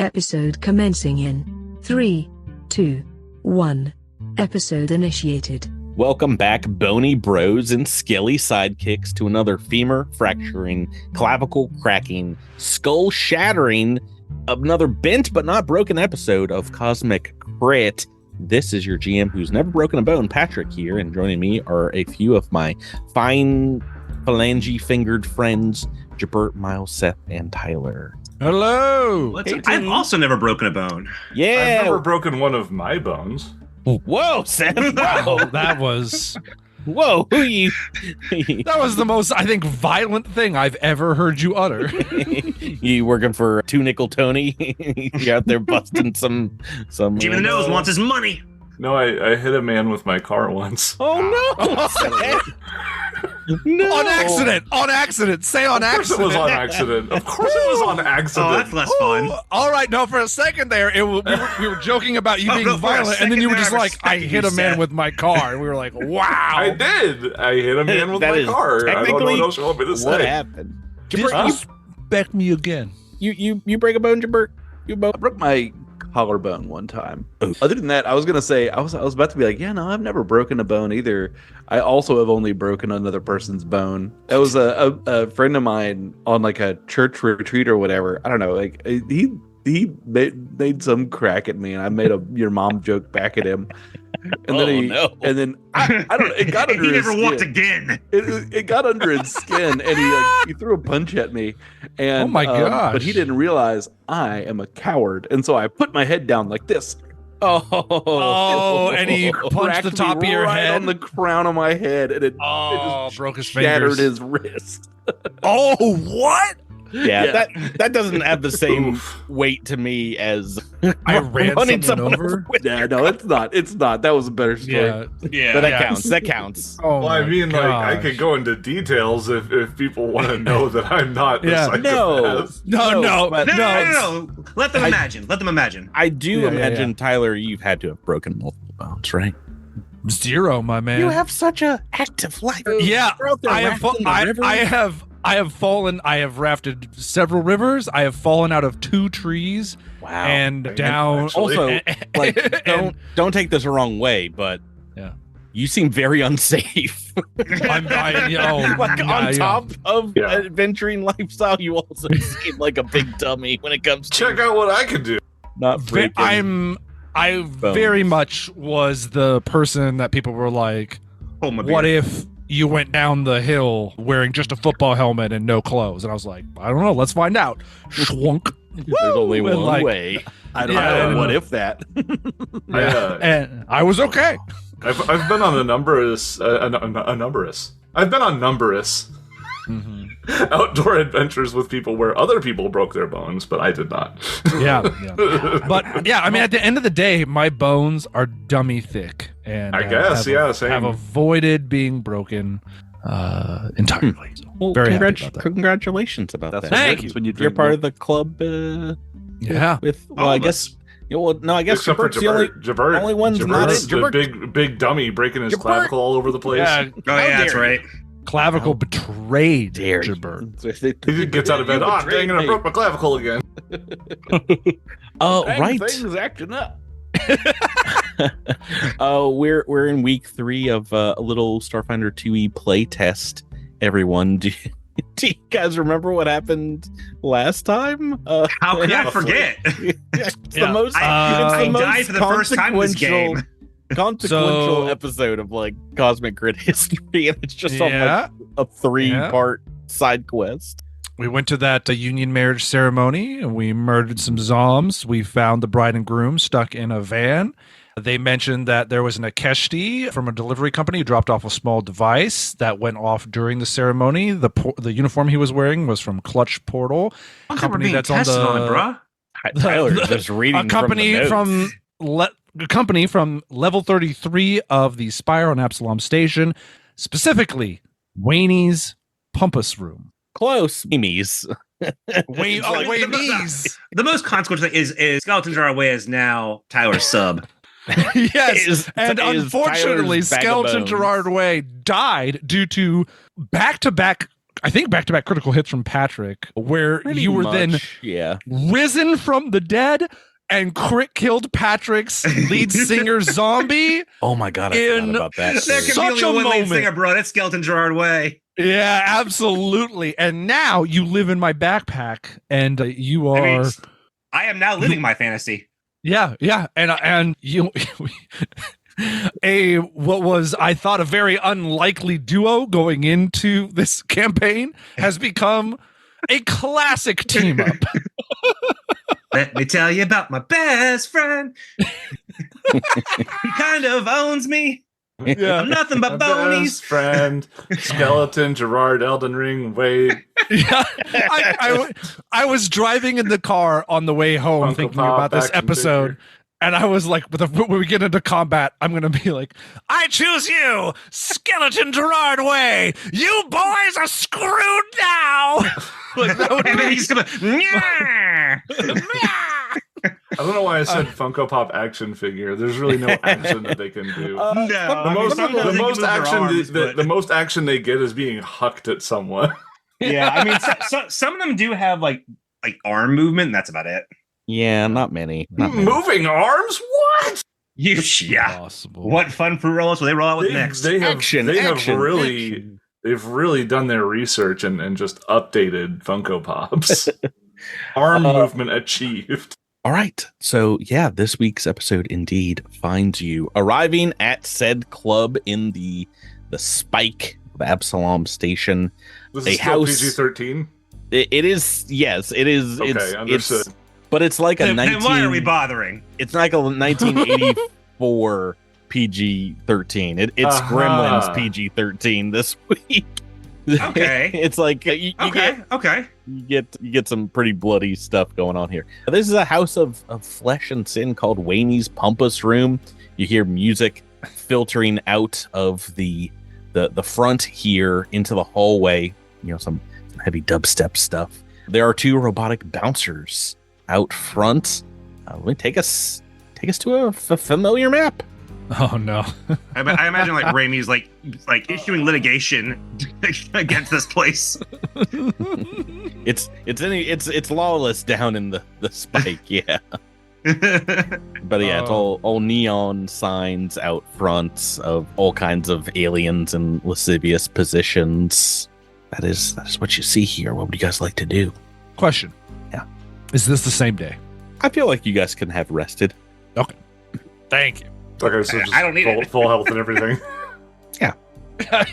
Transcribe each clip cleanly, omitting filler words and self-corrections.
Episode commencing in 3, 2, 1. Episode initiated. Welcome back, bony bros and skilly sidekicks, to another femur fracturing, clavicle cracking, skull shattering, another bent but not broken episode of Cosmic Crit. This is your GM who's never broken a bone, Patrick here, and joining me are a few of my fine phalange-fingered friends, Gibert, Myles, Seth, and Tyler. Hello! I've also never broken a bone. Yeah! I've never broken one of my bones. Whoa, Seth! Wow, that was... Whoa, who you... That was the most, I think, violent thing I've ever heard you utter. You working for Two Nickel Tony? You out there busting some... Jimmy the Nose wants his money! No, I hit a man with my car once. Oh, no! No. On accident. Say on accident. It was on accident. Of course it was on accident. Oh, that's less fun. All right, no, for a second there, we were joking about you being violent, and then you were just like, I hit a man with my car. And we were like, wow. I did. I hit a man with my car. I don't know what else you want me to say. What happened? Disrespect me again. You break a bone, Gibert? You I broke my collarbone one time. Other than that, I was gonna say I was about to be like, yeah, no, I've never broken a bone either. I also have only broken another person's bone. That was a friend of mine on like a church retreat or whatever. I don't know, like he made some crack at me, and I made a your mom joke back at him. And then and then I don't know, it got under he his never skin. walked again. It got under his skin, and he threw a punch at me. And oh my gosh! But he didn't realize I am a coward, and so I put my head down like this. Oh, and he punched the top of your head on the crown of my head, and it just broke his shattered fingers. his wrist. Oh, what? Yeah, that doesn't have the same weight to me as I ran running someone over. Yeah, no, it's not. It's not. That was a better story. Yeah, But that counts. That counts. Oh, Well, I mean, like, I gosh. could go into details if people want to know that I'm not the psychopath. No. Let them imagine. Let them imagine. I do Yeah, imagine, yeah. Tyler, you've had to have broken multiple bones, right? Zero, my man. You have such a active life. Yeah, You're out there I have. rafting the river. I have fallen. I have rafted several rivers. I have fallen out of 2 trees. Wow. And down. Also, like, don't take this the wrong way, but Yeah. you seem very unsafe. On top of adventuring lifestyle, you also seem like a big dummy when it comes to Check out what I can do. not breaking. I very much was the person that people were like, Hold my what beer. if you went down the hill wearing just a football helmet and no clothes? And I was like, I don't know, let's find out. Schwunk. There's only And, one like, way. I don't Yeah, know. and- What if that? And I was okay. I've been on I've been on numberous outdoor adventures with people where other people broke their bones, but I did not. Yeah. But yeah, I mean, at the end of the day, my bones are dummy thick, and I guess, same. have avoided being broken entirely. So Well, very happy about that. congratulations about That's that. what Thank happens you. when you You're drink part milk. of the club. Yeah. With All I of guess. us. Yeah, well, no, I guess Except for Gibert's the only only one's not Gibert's in. the big dummy breaking his Gibert. clavicle all over the place. Yeah, Oh, yeah, that's dare you. right. clavicle betrayed dare you. Gibert. He gets out of bed. Ah, dang it, I broke my clavicle again. Right. Things acting up. We're in week 3 of a little Starfinder 2e playtest. Everyone, do you guys remember what happened last time? How could I forget? It's Yeah. the most. I it's the died most for the first time in this game. consequential So- episode of like Cosmic Grid history, and it's just on Yeah. like a 3-part side quest. We went to that union marriage ceremony, and we murdered some zombs. We found the bride and groom stuck in a van. They mentioned that there was an Akeshti from a delivery company who dropped off a small device that went off during the ceremony. The uniform he was wearing was from Clutch Portal, I'm company being that's on tested the- on it, bruh. Tyler's just reading a company from a company from level 33 of the Spire on Absalom Station, specifically Wayne's Pumpus Room. close. Emies. Wayne, like- Wayne's. The most consequential thing is Skeletons Are Our Way is now Tyler's sub. Yes, and is unfortunately, Tyler's bag of Skeleton bones. Gerard Way died due to back-to-back I think back-to-back critical hits from Patrick, where Pretty you were then yeah. risen from the dead and crit killed Patrick's lead singer zombie. Oh my god, I forgot about that. There too. can be Such only a one lead moment. singer, bro. That's Skeleton Gerard Way. Yeah, absolutely. And now you live in my backpack, and you are. I mean, I am now living my fantasy. Yeah, and you. What was I thought a very unlikely duo going into this campaign has become a classic team up. Let me tell you about my best friend. He kind of owns me. Yeah. I'm nothing but My bonies. best friend, Skeleton, Gerard, Elden Ring, Wade. Yeah, I was driving in the car on the way home Funko thinking Pop about this action episode. figure. And I was like, when we get into combat, I'm going to be like, I choose you, Skeleton Gerard Way. You boys are screwed now. Like, that would And then be- he's gonna. "Nyah." I don't know why I said Funko Pop action figure. There's really no action that they can do. No, the most action, but the most action they get is being hucked at someone. yeah, I mean, some of them do have like arm movement. And that's about it. Yeah, not many. Not many. Moving arms? What? Yeah. Possible. What fun fruit roll-ups will they roll out with next? They have Action, really action. they've really done their research and just updated Funko Pops. Arm movement achieved. All right. So, yeah, this week's episode indeed finds you arriving at said club in the Spike of Absalom Station. This A is still house- PG-13? It is, yes, it is. Okay, understood. But it's like a Then why are we bothering? It's like a 1984 PG-13. It's Aha. Gremlins PG-13 this week. Okay. It's like you Okay. get some pretty bloody stuff going on here. This is a house of flesh and sin called Wayne's Pumpus Room. You hear music filtering out of the front here into the hallway. You know, some heavy dubstep stuff. There are two robotic bouncers out front. Let me take us to a familiar map. Oh no. I imagine like Raimi's like issuing litigation against this place. It's lawless down in the Spike, yeah. But yeah, it's all neon signs out front of all kinds of aliens in lascivious positions. That is what you see here. What would you guys like to do? Question. Yeah. Is this the same day? I feel like you guys can have rested. Okay. Thank you. Okay, so just I don't need it. full health and everything.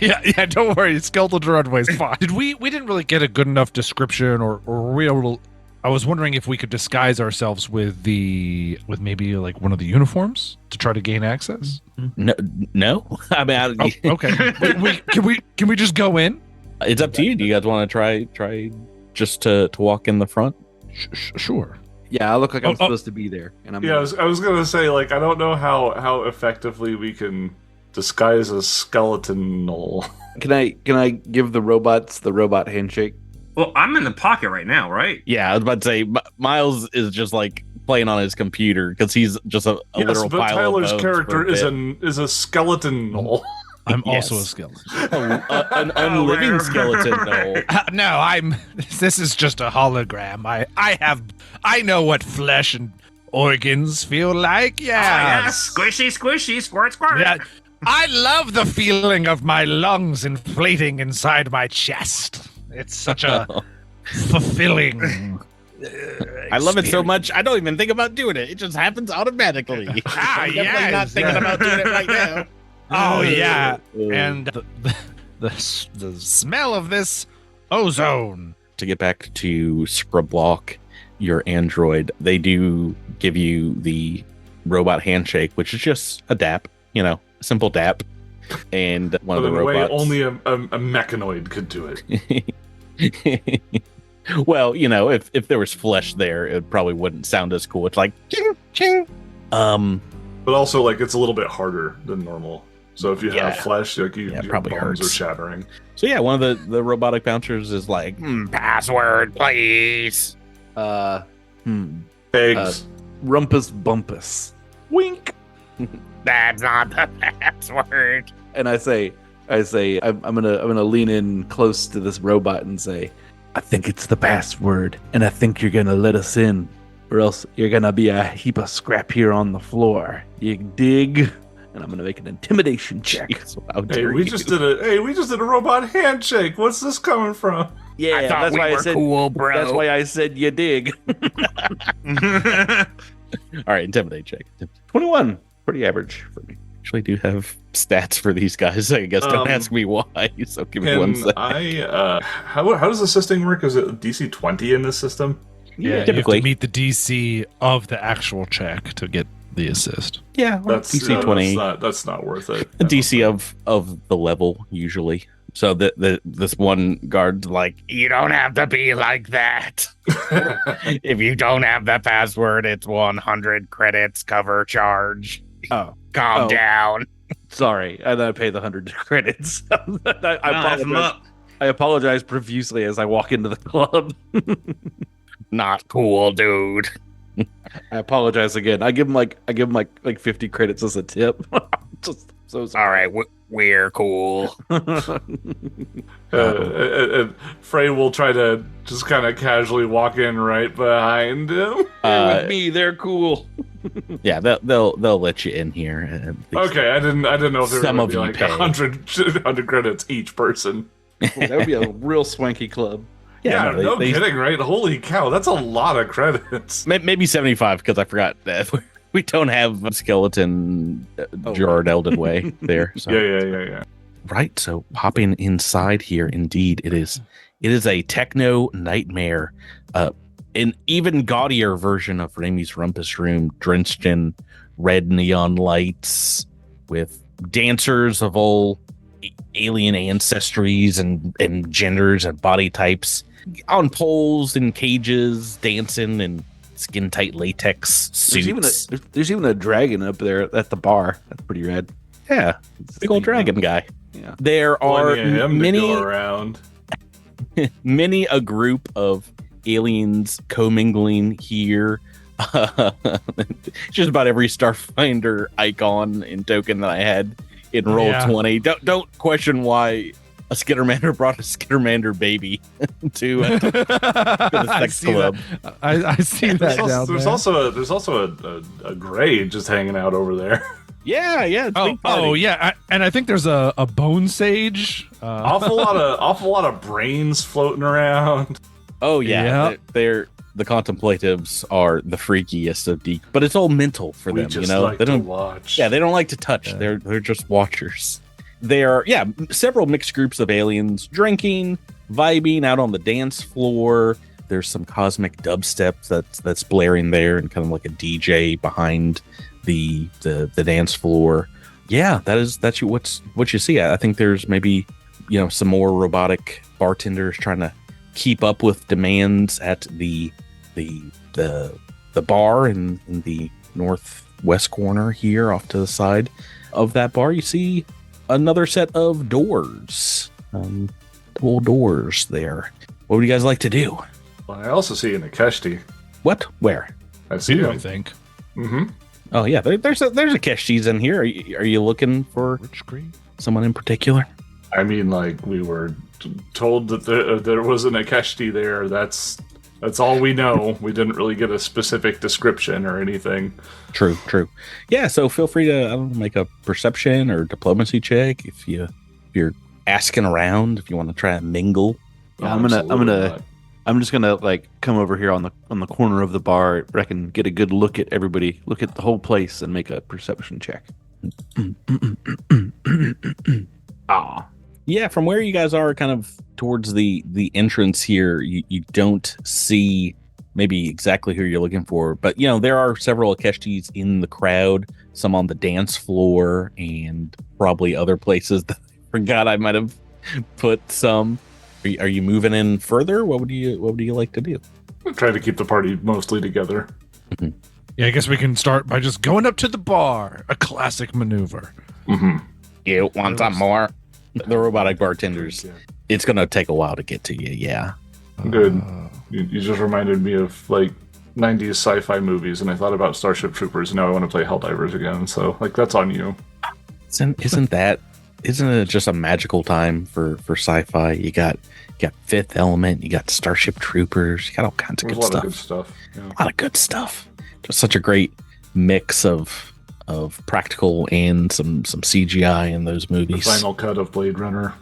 yeah, don't worry. Skeleton Gerard Way is fine. We didn't really get a good enough description or were we able to, I was wondering if we could disguise ourselves with maybe like one of the uniforms to try to gain access. No. I mean, Okay. Can we just go in? it's up to you. Do you guys want to try just to walk in the front? Sure. Yeah, I look like I'm supposed to be there, and I'm Yeah, I was gonna say, like, I don't know how effectively we can disguise a skeletonal. Can I give the robots the robot handshake? Well, I'm in the pocket right now, right? Yeah, I was about to say Myles is just like playing on his computer because he's just a Yes, literal but pile Tyler's of bones character for a is a skeletonal. I'm Yes. also a skeleton. an unliving skeleton. No. No, this is just a hologram. I know what flesh and organs feel like. Yeah. Yes. Squishy, squirt. Yeah. I love the feeling of my lungs inflating inside my chest. It's such a fulfilling. I love it so much. I don't even think about doing it. It just happens automatically. I'm definitely not thinking about doing it right now. Oh yeah, and the smell of this ozone. To get back to Scrublock, your android, they do give you the robot handshake, which is just a dap, a simple dap. And one But of the in a way, robots. only a mechanoid could do it. Well, if there was flesh there, it probably wouldn't sound as cool. It's like ching ching. But also, like, it's a little bit harder than normal. So if you Yeah. have flesh, like, it your probably bones hurts. are shattering. So yeah, one of the robotic bouncers is like, password, please. Eggs. Rumpus Bumpus. Wink. That's not the password. And I say, I say I'm gonna lean in close to this robot and say, I think it's the password, and I think you're gonna let us in, or else you're gonna be a heap of scrap here on the floor. You dig? And I'm gonna make an intimidation check. Hey, we just did a robot handshake. What's this coming from? Yeah, that's why I said cool, bro. That's why I said you dig. All right, intimidate check. 21, pretty average for me. Actually, do have stats for these guys. I guess don't ask me why. So give me 1 second. How does assisting work? Is it DC 20 in this system? Yeah, typically you have to meet the DC of the actual check to get the assist. Yeah, That's DC 20. That's not worth it. The DC of the level usually. So this one guard's like, you don't have to be like that. If you don't have the password, it's 100 credits cover charge. Oh, Calm down. Sorry, and I pay the 100 credits. I apologize profusely as I walk into the club. Not cool, dude. I apologize again. I give him like 50 credits as a tip. Just so sorry. All right, we're cool. Frey will try to just kind of casually walk in right behind him. With me, they're cool. Yeah, they'll let you in here. Okay, I didn't know if there Some were of be you like pay. 100 credits each person. That would be a real swanky club. Yeah, no, they- kidding, right? Holy cow, that's a lot of credits. Maybe 75 because I forgot that we don't have a skeleton Gerard Eldon way there. So. Yeah. Right, so hopping inside here, indeed, it is a techno nightmare, an even gaudier version of Ramie's Rumpus Room, drenched in red neon lights with dancers of all alien ancestries and genders and body types on poles and cages, dancing in skin tight latex suits. There's even a dragon up there at the bar. That's pretty rad. Yeah, big old dragon guy. Yeah. There are many around. many a group of aliens commingling here. Just about every Starfinder icon and token that I had in Roll20. Don't question why a Skittermander brought a Skittermander baby to the sex club. I see that down There's there. also a gray just hanging out over there. Yeah. It's big party. Yeah, and I think there's a bone sage. Awful lot of brains floating around. Oh yeah, Yeah. they're the contemplatives are the freakiest of deep, but it's all mental for We them. just They like to don't. watch. Yeah, they don't like to touch. Yeah. They're just watchers. There are several mixed groups of aliens drinking, vibing out on the dance floor. There's some cosmic dubstep that's blaring there, and kind of like a DJ behind the dance floor. Yeah, that's what you see. I think there's maybe some more robotic bartenders trying to keep up with demands at the bar in the northwest corner here, off to the side of that bar. You see another set of doors, double doors there. What would you guys like to do? Well, I also see an Akeshti. What? Where? I see I him. think. Mm-hmm. Oh yeah, there's a Keshtis in here. Are you looking for Which screen? someone in particular? I mean, like, we were told that there was an Akeshti there. That's all we know. We didn't really get a specific description or anything. True. Yeah, so feel free to make a perception or diplomacy check if you're asking around, if you want to try and mingle. Yeah, Absolutely I'm just gonna like come over here on the corner of the bar, reckon get a good look at everybody, look at the whole place, and make a perception check. Yeah, from where you guys are, kind of towards the entrance here, you don't see maybe exactly who you're looking for, but there are several Akeshtis in the crowd, some on the dance floor, and probably other places that I forgot I might have put some. Are you moving in further? What would you like to do? Try to keep the party mostly together. Yeah, I guess we can start by just going up to the bar. A classic maneuver. Mm-hmm. You want some more? The robotic bartenders. It's gonna take a while to get to you. Yeah. Good. You just reminded me of like 90s sci-fi movies, and I thought about Starship Troopers, and now I want to play Helldivers again. So like that's on you. Isn't that isn't it just a magical time for sci-fi? You got Fifth Element, you got Starship Troopers, you got all kinds of There's good a lot stuff. of good stuff. Yeah. A lot of good stuff. Just such a great mix of practical and some CGI in those The movies. final cut of Blade Runner.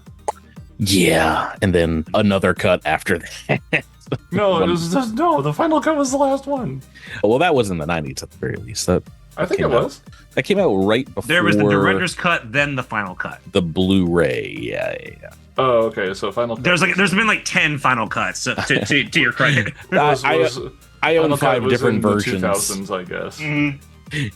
Yeah, and then another cut after that. No, the final cut was the last one. Well, that was in the 90s at the very least. That I think it came out- was. That came out right before There was the director's cut, then the final cut. the Blu-ray. Yeah. Oh, okay. So final cut. There's been like 10 final cuts to your credit. I own Final cut 5 was different in the versions. 2000s, I guess. Mhm.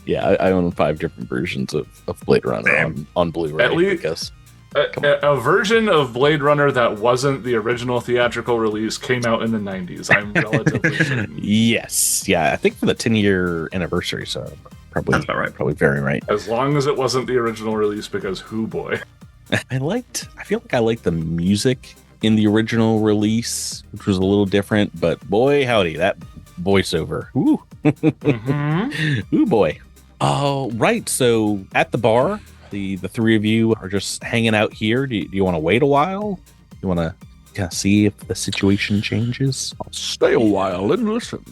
Yeah, I own 5 different versions of Blade Runner on Blu-ray. At least- I guess. A version of Blade Runner that wasn't the original theatrical release came out in the 90s. I'm relatively certain. Yes, yeah. I think for the 10-year anniversary, so probably That's about right. Probably very right. As long as it wasn't the original release, because who boy. I feel like I liked the music in the original release, which was a little different, but boy, howdy, that voiceover. Ooh. Ooh, boy. Oh, right. So at the bar, the 3 of you are just hanging out here. Do you want to wait a while? You want to kind of see if the situation changes? I'll stay a while and listen.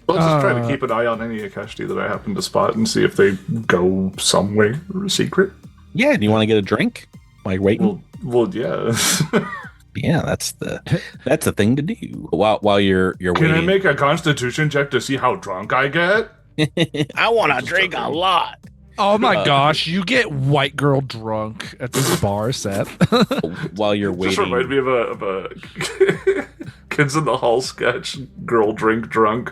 I'll just try to keep an eye on any Akashti that I happen to spot and see if they go somewhere secret. Yeah. Do you want to get a drink while you're waiting? Well, yeah. Yeah, that's the thing to do while you're Can waiting. I make a constitution check to see how drunk I get? I want to drink a lot. Oh my gosh, you get white girl drunk at this bar, Seth. While you're Just waiting. remind me of a Kids in the Hall sketch, girl drink drunk.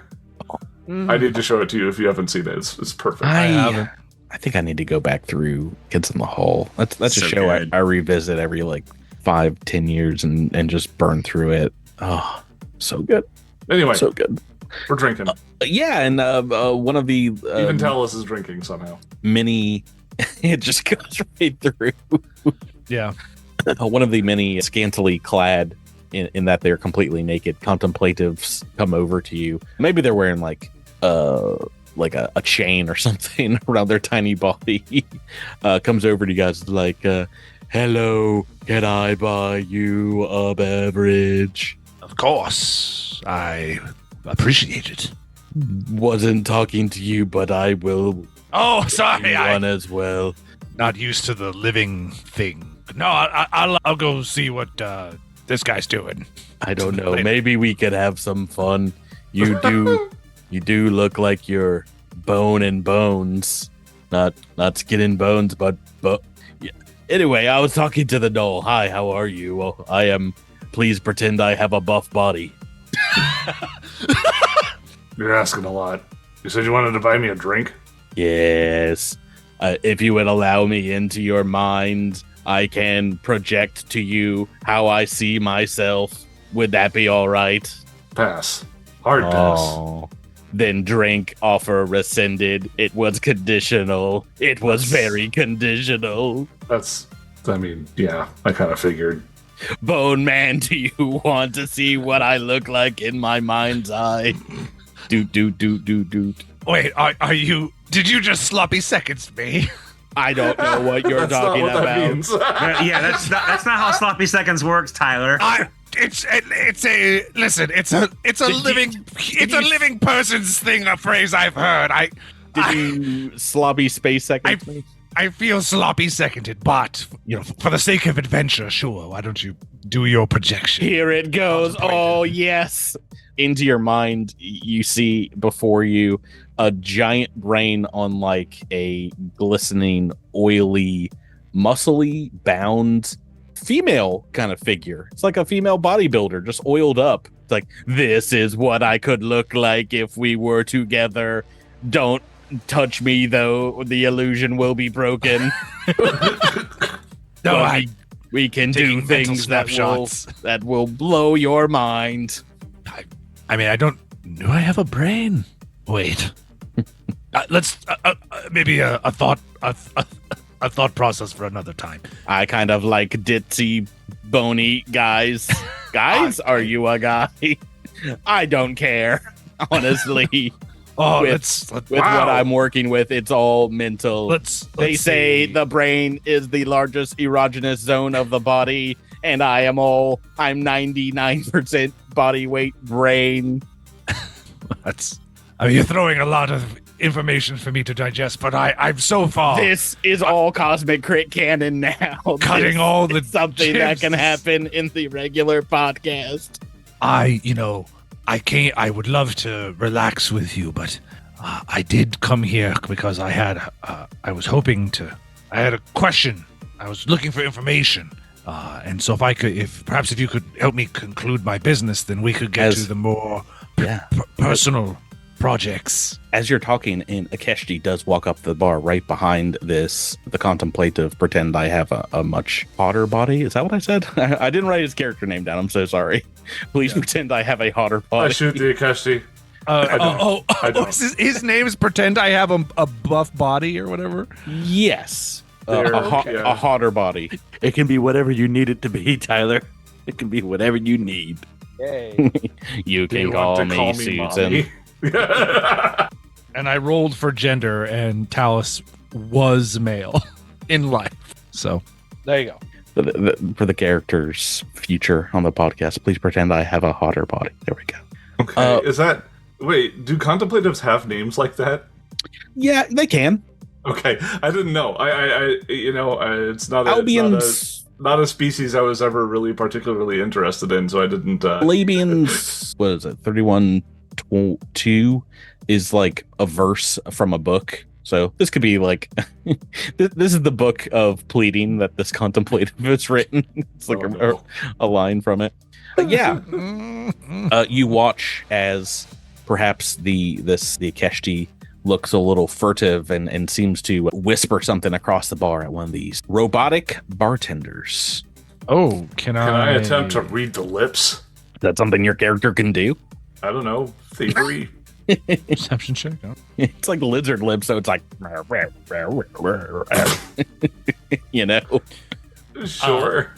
I need to show it to you if you haven't seen it. It's perfect. I think I need to go back through Kids in the Hall. That's a So show good. I revisit every 5-10 years and just burn through it. Oh, so good. Anyway, So good. we're drinking. Yeah, and one of the Even Talus is drinking somehow. many it just goes right through. Yeah. One of the many scantily clad in that they're completely naked contemplatives come over to you. Maybe they're wearing a chain or something around their tiny body. Comes over to you guys hello, can I buy you a beverage? Of course. I appreciate it. Wasn't talking to you, but I will. Oh, sorry. One I'm as well. not used to the living thing. No, I'll go see what this guy's doing. I don't know. Later. Maybe we could have some fun. You do look like you're bone and bones, not skin and bones, but yeah. Anyway, I was talking to the doll. Hi, how are you? Well, I am. Please pretend I have a buff body. You're asking a lot. You said you wanted to buy me a drink? Yes. If you would allow me into your mind, I can project to you how I see myself. Would that be all right? Pass. Hard pass. Oh. Then drink offer rescinded. It was conditional. It was very conditional. Yeah, I kind of figured. Bone Man, do you want to see what I look like in my mind's eye? Doot. Wait, are you... Did you just sloppy seconds me? I don't know what you're That's not talking what that about. means. Yeah, that's not how sloppy seconds works, Tyler. It's a living person's thing, a phrase I've heard. Did you sloppy space seconds me? I feel sloppy seconded, but for the sake of adventure, sure. Why don't you do your projection? Here it goes. Oh, yes. Into your mind, you see before you a giant brain on a glistening, oily, muscly bound female kind of figure. It's like a female bodybuilder, just oiled up. It's like, this is what I could look like if we were together. Don't touch me, though. The illusion will be broken. No, we can do taking mental things snapshots. that will blow your mind. I mean, I don't. Do I have a brain? Wait. Let's maybe a thought process for another time. I kind of like ditzy, bony guys. Guys, are you a guy? I don't care, honestly. Oh, with let's what I'm working with, it's all mental. They say see. the brain is the largest erogenous zone of the body, and I'm 99% body weight brain. You're throwing a lot of information for me to digest, but I'm so far. This is all cosmic crit canon now. Cutting all the something that gyms. can happen in the regular podcast. I would love to relax with you, but I did come here because I had a question. I was looking for information. And so if you could help me conclude my business, then we could get to the more personal projects. As you're talking, and Akeshti does walk up the bar right behind the contemplative, pretend I have a much hotter body. Is that what I said? I didn't write his character name down. I'm so sorry. Please pretend I have a hotter body. I shoot the Akeshti. I don't. His name is pretend I have a buff body or whatever. Yes. There, A hotter body. It can be whatever you need it to be, Tyler. It can be whatever you need. You Do can you want call to me call me Susan. mommy? And I rolled for gender, and Talus was male in life. So there you go. For the character's future on the podcast, please pretend I have a hotter body. There we go. Okay, wait, do contemplatives have names like that? Yeah, they can. Okay, I didn't know. It's not not a species I was ever really particularly interested in, so I didn't. Labians, what is it? 31:2 is like a verse from a book. So this could be like, this is the book of pleading that this contemplative has written. It's like a line from it. But yeah, you watch as perhaps the Akeshti looks a little furtive and seems to whisper something across the bar at one of these robotic bartenders. Oh, can I attempt to read the lips? Is that something your character can do? I don't know. Thievery. Perception check? Oh. It's like lizard lips, so it's like, you know. Sure.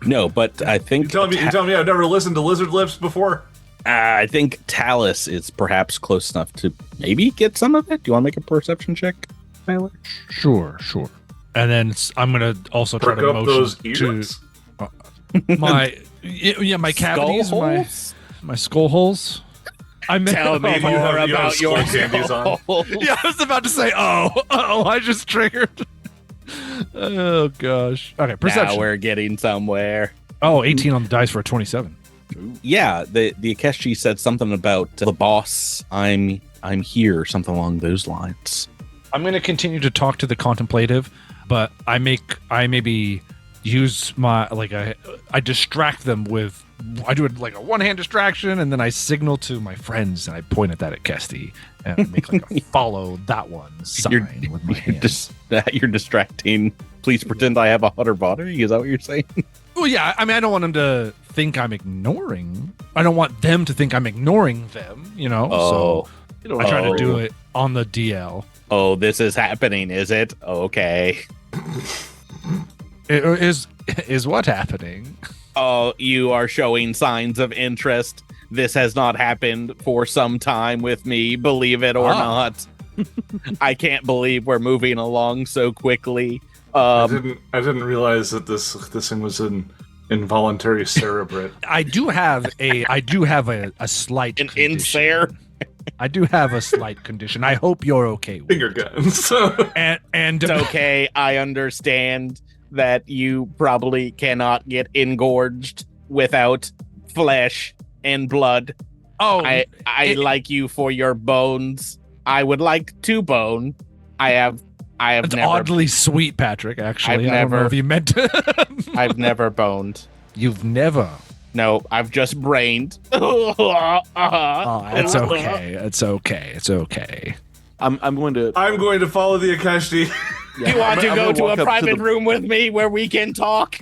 No, but I think You telling me I've never listened to lizard lips before? I think Talus is perhaps close enough to maybe get some of it. Do you want to make a perception check, Tyler? Sure. And then I'm gonna also try Perk to up motion those to ears. my cavities, my skull holes. Tell me You have- more you have about your skull candies on. skull. Yeah, I was about to say, I just triggered. Oh gosh. Okay, perception. Now we're getting somewhere. 18 on the dice for a 27. Yeah, the Akeshti said something about the boss. I'm here, something along those lines. I'm going to continue to talk to the contemplative, but I maybe use my I distract them with. I do it like a one-hand distraction, and then I signal to my friends, and I point at that at Kesty, and I make like a follow that one sign with my hand. You're distracting. Please pretend I have a hotter body. Is that what you're saying? Well, yeah. I mean, I don't want them to think I'm ignoring. I don't want them to think I'm ignoring them. You know. Oh. So I try to do it on the DL. Oh, this is happening, is it? Okay. Is what happening? Oh, you are showing signs of interest. This has not happened for some time with me, believe it or not. I can't believe we're moving along so quickly. I didn't realize that this thing was an involuntary cerebrate. I do have a slight condition. Insare. I do have a slight condition. I hope you're okay with Finger guns. and It's okay. I understand that you probably cannot get engorged without flesh and blood. I like you for your bones. I would like to bone. I have it's never oddly sweet, Patrick, actually. I don't know if you meant to. I've never boned. You've never. No, I've just brained. Oh, it's okay. It's okay. It's okay. I'm going to follow the Akeshti. You want to go to a private room with me where we can talk?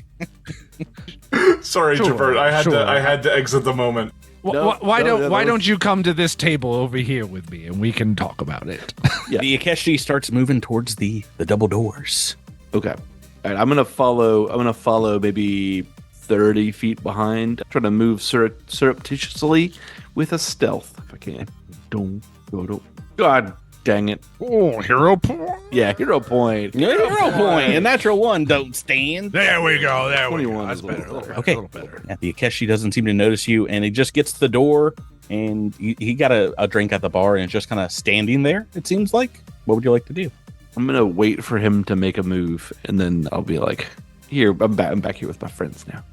Sorry, Sure, Gibert. I sure. had to exit the moment. Why don't you come to this table over here with me and we can talk about it? Yeah. The Akeshti starts moving towards the double doors. Okay. All right. I'm gonna follow maybe 30 feet behind. Try to move surreptitiously with a stealth if I can. Don't. God dang it. Oh, hero point. Yeah, hero point. Hero point. A natural one don't stand. There we go. There we go. 21 That's is a better. little better. Okay. A little better. Yeah, the Akeshi doesn't seem to notice you, and he just gets to the door, and he got a drink at the bar, and it's just kind of standing there, it seems like. What would you like to do? I'm going to wait for him to make a move, and then I'll be like, here, I'm back here with my friends now.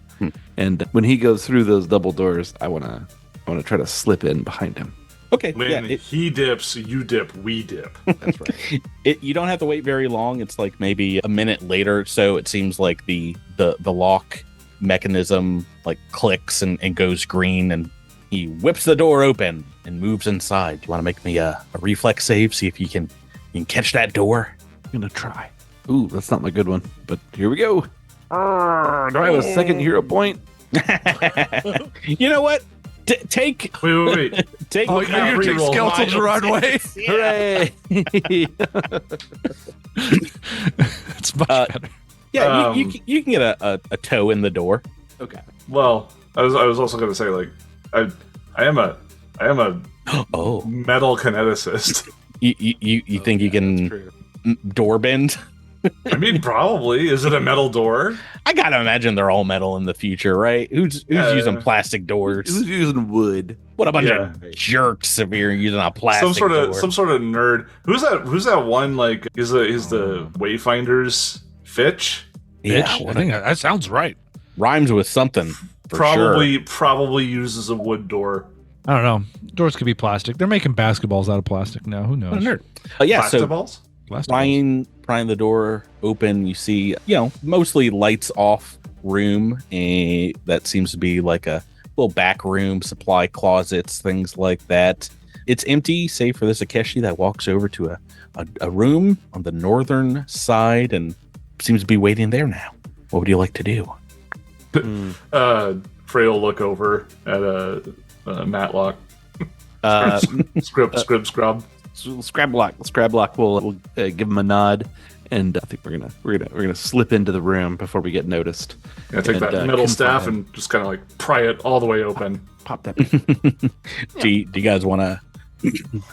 And when he goes through those double doors, I want to try to slip in behind him. Okay. When he dips, you dip, we dip. That's right. You don't have to wait very long. It's like maybe a minute later. So it seems like the lock mechanism like clicks and goes green, and he whips the door open and moves inside. You want to make me a reflex save? See if you can catch that door. I'm going to try. Ooh, that's not my good one, but here we go. Do I have a second hero point? You know what? Take Wait. take. Oh, you're going to take Reroll. skeletal to run away? Yeah. Hooray! It's much better. Yeah, you can get a toe in the door. Okay. Well, I was also going to say, like, I am a Oh, metal kineticist. you think you can True. door bend? I mean, probably. Is it a metal door? I gotta imagine they're all metal in the future, right? Who's using plastic doors? Who's using wood? What a bunch Yeah. of jerks if you're using a plastic Some door. sort of nerd. Who's that one? Like, is the Wayfinder's Fitch? Yeah, Bitch, I think that sounds right. rhymes with something. For Probably uses a wood door. I don't know. Doors could be plastic. They're making basketballs out of plastic now. Who knows? sure. Yeah, so Plastiballs? Plastic. prying the door open, you see, mostly lights off room, and that seems to be like a little back room, supply closets, things like that. It's empty, save for this Akeshi that walks over to a room on the northern side and seems to be waiting there now. What would you like to do? Frey will look over at a Matlock. Scrub. Scrablock will give him a nod, and I think we're gonna slip into the room before we get noticed. Yeah, take And, that metal staff confront him. and just kind of like pry it all the way open. Pop that. Do you guys want to?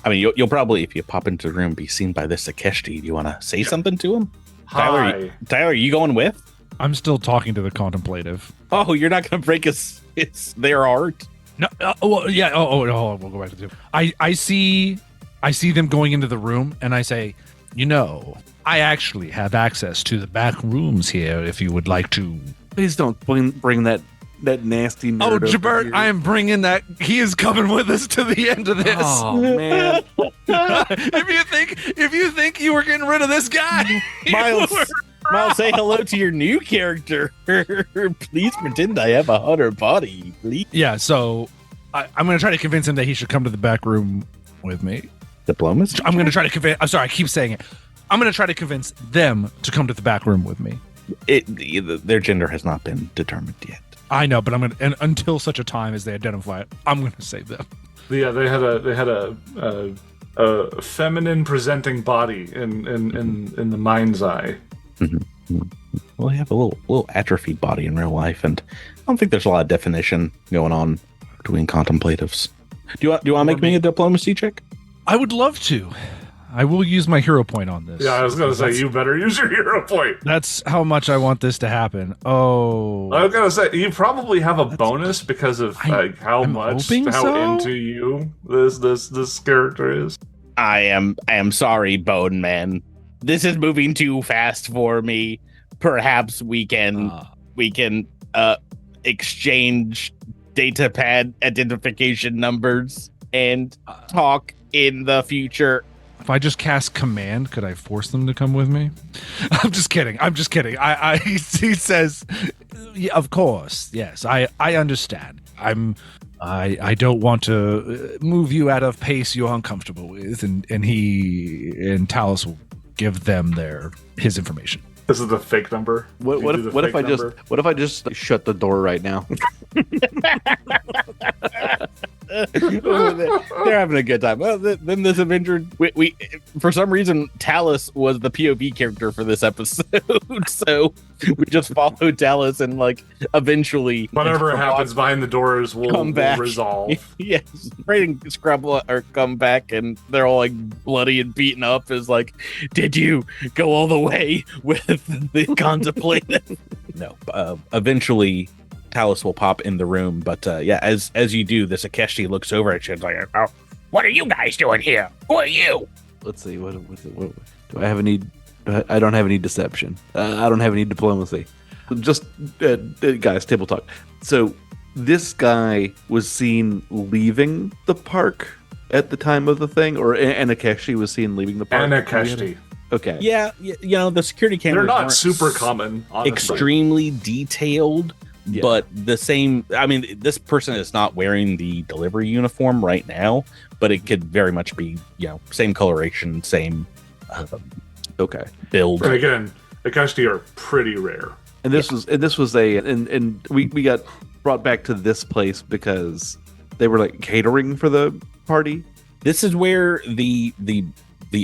I mean, you'll probably, if you pop into the room, be seen by this Akeshi. Do you want to say something to him? Hi. Tyler, are you going with? I'm still talking to the contemplative. Oh, you're not going to break their art. No, well, yeah. We'll go back to the. I see them going into the room, and I say, I actually have access to the back rooms here. If you would like to. Please don't bring that nasty nerd. Oh, over Gibert, here. I am bringing that. He is coming with us to the end of this. Oh man. if you think you were getting rid of this guy, Myles, say hello to your new character. Please pretend I have a hotter body, please. Yeah, so I'm going to try to convince him that he should come to the back room with me. Diplomacy? I'm going to try to convince. I'm sorry, I keep saying it. I'm going to try to convince them to come to the back room with me. Their gender has not been determined yet. I know, but I'm going to, and until such a time as they identify it, I'm going to save them. Yeah, they had a feminine presenting body in the mind's eye. Well, they have a little atrophied body in real life, and I don't think there's a lot of definition going on between contemplatives. Do you want to make me a diplomacy check? I would love to. I will use my hero point on this. Yeah, I was gonna say you better use your hero point. That's how much I want this to happen. Oh, I was gonna say you probably have a bonus because of I'm how hoping so? into you this character is. I am sorry, Bone Man. This is moving too fast for me. Perhaps we can exchange datapad identification numbers and talk in the future. If I just cast command, could I force them to come with me? I'm just kidding. He says, yeah, of course. Yes, I understand. I don't want to move you out of pace you're uncomfortable with, and Talus will give them his information. This is the fake number. What if I just shut the door right now? They're having a good time. Well, then this Avenger, we for some reason Talus was the POV character for this episode, so we just followed Talus and like eventually Whatever happens behind the doors will resolve. Yes, Raiden and Scrub or come back and they're all like bloody and beaten up. Is like, did you go all the way with the contemplative? No, eventually Talus will pop in the room, but yeah, as you do, this Akeshi looks over at you and is like, oh, what are you guys doing here? Who are you? Let's see. What do I have any? I don't have any deception. I don't have any diplomacy. Just guys, table talk. So this guy was seen leaving the park at the time of the thing, or Akeshi was seen leaving the park. Akeshi. Okay. Yeah, you know, the security cameras they're not super common, honestly. Extremely detailed. Yeah. But the same, I mean, this person is not wearing the delivery uniform right now, but it could very much be, you know, same coloration, same build. And again, Akeshi are pretty rare. And this was and we got brought back to this place because they were like catering for the party. This is where the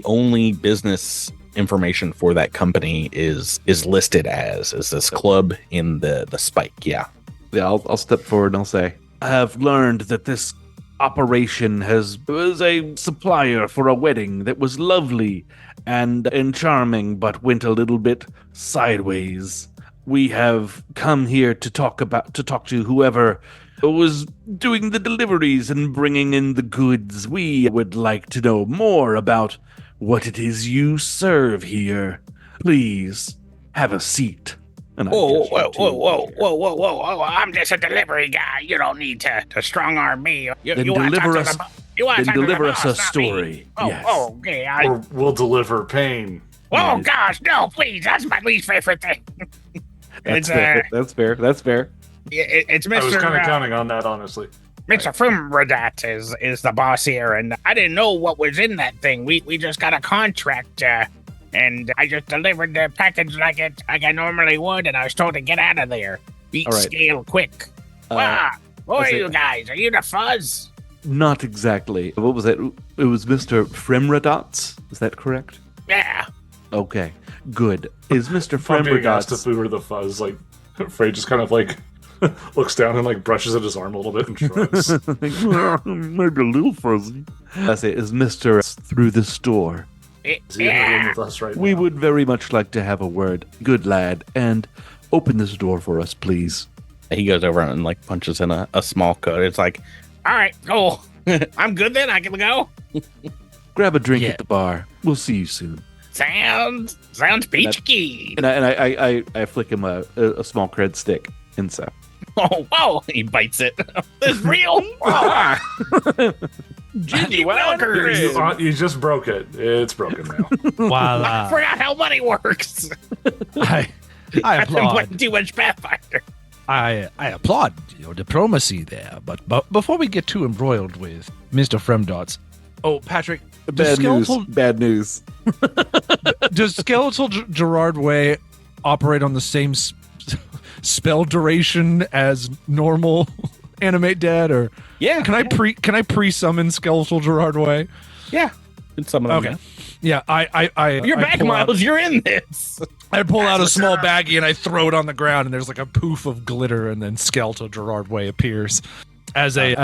only business information for that company is listed as this club in the Spike. Yeah, I'll step forward and I'll say, I have learned that this operation was a supplier for a wedding that was lovely and charming, but went a little bit sideways. We have come here to talk to whoever was doing the deliveries and bringing in the goods. We would like to know more about what it is you serve here. Please have a seat. And whoa, I'm just a delivery guy. You don't need to strong arm me. Then deliver us a story. Yes. Okay. Or we'll deliver pain. Oh, gosh, no, please. That's my least favorite thing. That's fair. That's fair. It's Mr. I was kind of counting on that, honestly. Mr. Fumradat is the boss here, and I didn't know what was in that thing. We just got a contract, and I just delivered the package like I normally would, and I was told to get out of there. Beat scale quick. Who are you guys? Are you the Fuzz? Not exactly. What was it? It was Mr. Fremradots. Is that correct? Yeah. Okay, good. Is Mr. I'm being asked Fremradots... if we were the Fuzz, like, Frey just kind of, like, looks down and like brushes at his arm a little bit and shrugs. Maybe a little fuzzy. I say, is Mr. through the store? Is he in the room with us right now? We would very much like to have a word, good lad, and open this door for us, please. He goes over and like punches in a small code. It's like, all right, cool. I'm good then. I can go. Grab a drink at the bar. We'll see you soon. Sounds peachy. And I flick him a small cred stick, and so. Oh, whoa! He bites it. This is real. Gingy Welkers. You just broke it. It's broken now. Wow. I forgot how money works. I I've been applaud. playing too much Pathfinder. I applaud your diplomacy there, but before we get too embroiled with Mr. Fremdots, Patrick, Bad news. does Skeletal Gerard Way operate on the same spell duration as normal Animate Dead, or can I pre-summon Skeletal Gerard Way? Yeah, it's summon. Okay. Yeah, I you're back, Myles. You're in this. I pull out a small baggie and I throw it on the ground, and there's like a poof of glitter, and then Skeletal Gerard Way appears as in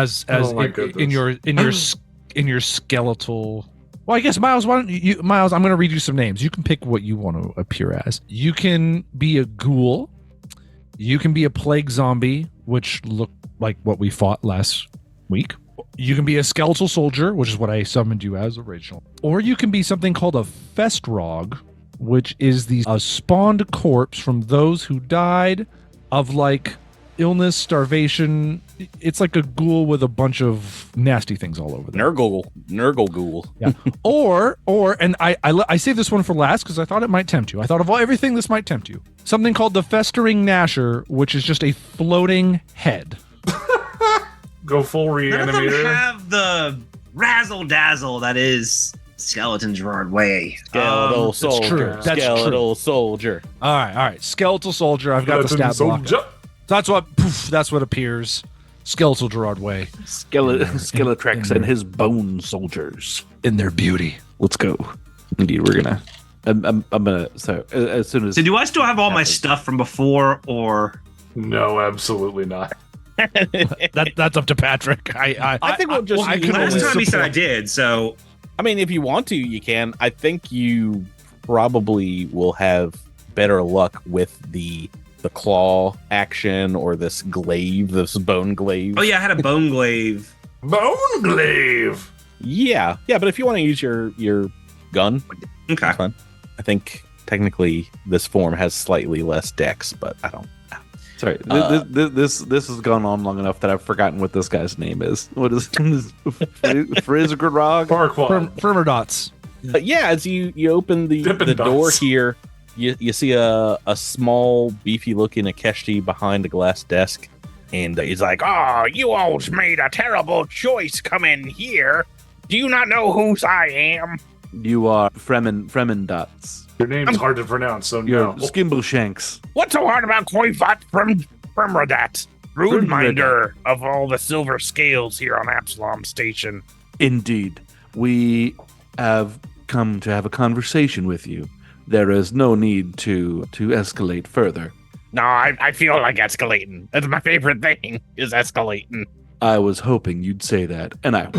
your skeletal. Well, I guess Myles, why don't you, Myles? I'm going to read you some names. You can pick what you want to appear as. You can be a ghoul. You can be a plague zombie, which looked like what we fought last week. You can be a skeletal soldier, which is what I summoned you as original. Or you can be something called a festrog, which is a spawned corpse from those who died of like illness, starvation. It's like a ghoul with a bunch of nasty things all over there. Nurgle ghoul. Yeah. or and I saved this one for last because I thought it might tempt you. I thought of everything this might tempt you. Something called the Festering Gnasher, which is just a floating head. Go full reanimator. None of them have the razzle dazzle that is Skeleton Gerard Way. Skeletal soldier. That's Skeletal soldier. All right. Skeletal soldier. I've got the stat block. That's what appears. skeletal Gerard way. Skeletrax and his bone soldiers In their beauty. Let's go. Indeed, we're gonna. I'm gonna. So as soon as. So do I still have all my stuff from before, or No, absolutely not. That's up to Patrick. I think we'll just. I can last only time he said I support- did? So I mean, if you want to, you can. I think you probably will have better luck with the claw action or this glaive, this bone glaive. oh yeah, I had a bone glaive. Bone glaive. Yeah, but if you want to use your gun, Okay. that's fine. I think technically this form has slightly less dex, but I don't. Sorry, this has gone on long enough that I've forgotten what this guy's name is. What is Frizgrog? Farquaad. Firmer dots. But yeah, as you open the Dippin' door Dots. here, you see a small, beefy looking Akeshti behind a glass desk, and he's like, Oh, you all's made a terrible choice coming here. Do you not know whose I am? You are Fremen Dots. Your name's hard to pronounce, so You're no. Skimbleshanks. What's so hard about Koivat from Radat? Rudeminder of all the silver scales here on Absalom Station. Indeed, we have come to have a conversation with you. There is no need to escalate further. No, I feel like escalating. That's my favorite thing, is escalating. I was hoping you'd say that, and I.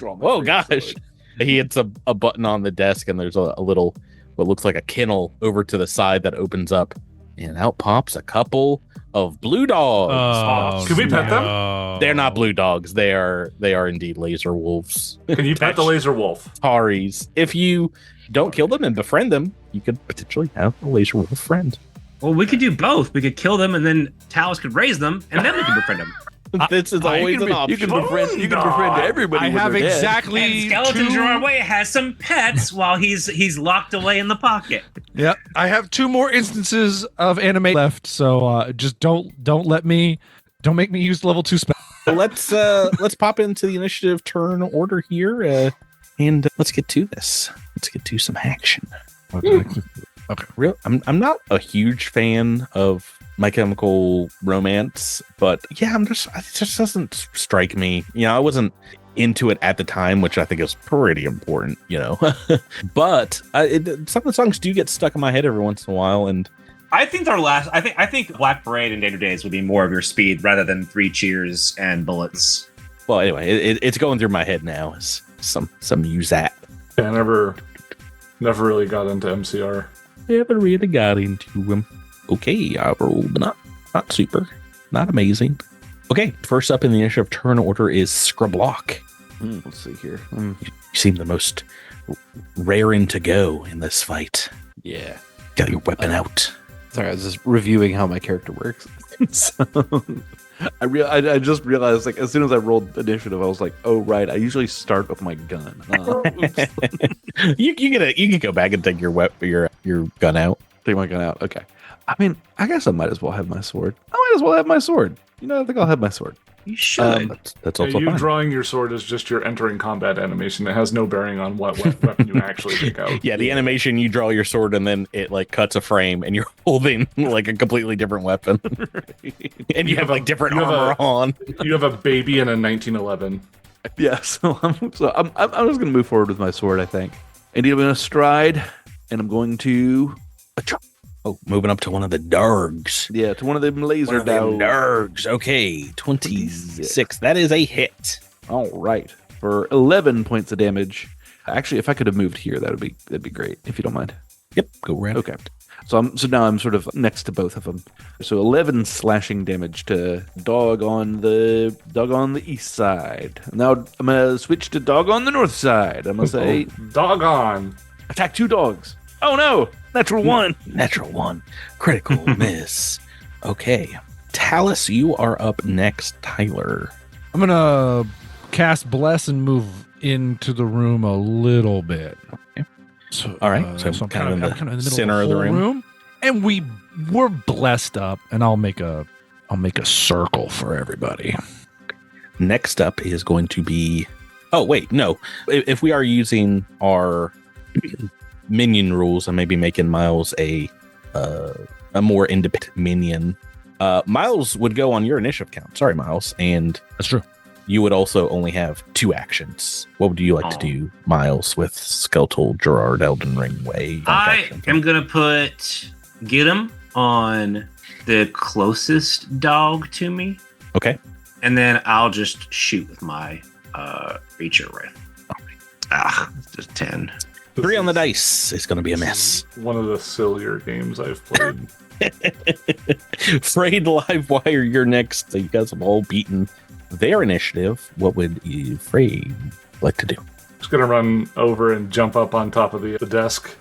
"Oh gosh!" He hits a button on the desk, and there's a little, what looks like a kennel over to the side that opens up, and out pops a couple of blue dogs. Can we pet them? They're not blue dogs. They are indeed laser wolves. Can you pet the laser wolf? Taris. If you don't kill them and befriend them, you could potentially have a laser wolf friend. Well, we could do both. We could kill them, and then Talos could raise them, and then we could befriend them. This is always an option. You can befriend everybody. I when have they're dead. exactly And Skeleton two- Gerard Way has some pets while he's locked away in the pocket. Yep, I have 2 more instances of anime left, so just don't make me use level 2 spell. So let's pop into the initiative turn order here, and let's get to this. Let's get to some action. Okay. I'm not a huge fan of My Chemical Romance, but yeah, it just doesn't strike me. I wasn't into it at the time, which I think is pretty important, but some of the songs do get stuck in my head every once in a while, and I think I think Black Parade and Danger Days would be more of your speed rather than Three Cheers and Bullets. well, anyway, it's going through my head now. Is some Muzat. Yeah, I never really got into MCR. Never really got into him. Okay, I rolled not super, not amazing. Okay, first up in the initiative turn order is Scrublock. Let's see here. You seem the most raring to go in this fight. Yeah. Got your weapon out. Sorry, I was just reviewing how my character works. So I just realized, like, as soon as I rolled initiative, I was like, oh right, I usually start with my gun. You can go back and take your gun out. Take my gun out. Okay. I mean, I guess I might as well have my sword. I might as well have my sword. I think I'll have my sword. You should. That's Yeah, also you fine. drawing your sword is just your entering combat animation. It has no bearing on what weapon you actually take out. Yeah, the animation, you draw your sword and then it like cuts a frame and you're holding like a completely different weapon. And you have like different armor on. You have a baby in a 1911. Yeah. So I'm just gonna move forward with my sword. I think. Indeed, I'm gonna stride, and I'm going to. Oh, moving up to one of the dargs. Yeah, to one of them laser One of them dogs. dargs. Okay, 26. That is a hit. All right, for 11 points of damage. Actually, if I could have moved here, that'd be great. If you don't mind. Yep, go right. Okay. So now I'm sort of next to both of them. So 11 slashing damage to dog on the east side. Now I'm gonna switch to dog on the north side. I'm gonna say Doggone. attack 2 dogs. Oh no! Natural 1. Natural 1. Critical miss. Okay. Talus, you are up next. Tyler. I'm gonna cast Bless and move into the room a little bit. Okay. So, All right. So So I'm kind of in the middle center of the whole room. and we're blessed up, and I'll make a circle for everybody. Next up is going to be. Oh wait, no. If we are using our minion rules, I may be making Myles a more independent minion. Myles would go on your initiative count. Sorry, Myles. And That's true. you would also only have 2 actions. What would you like to do, Myles, with Skeletal, Gerard, Elden Ring Way? I am going to get him on the closest dog to me. Okay. And then I'll just shoot with my Reacher rifle. It's just 10. 3 on the dice is going to be a miss. One of the sillier games I've played. Frayed Livewire, you're next. You guys have all beaten their initiative. What would Frayed like to do? Just gonna run over and jump up on top of the desk.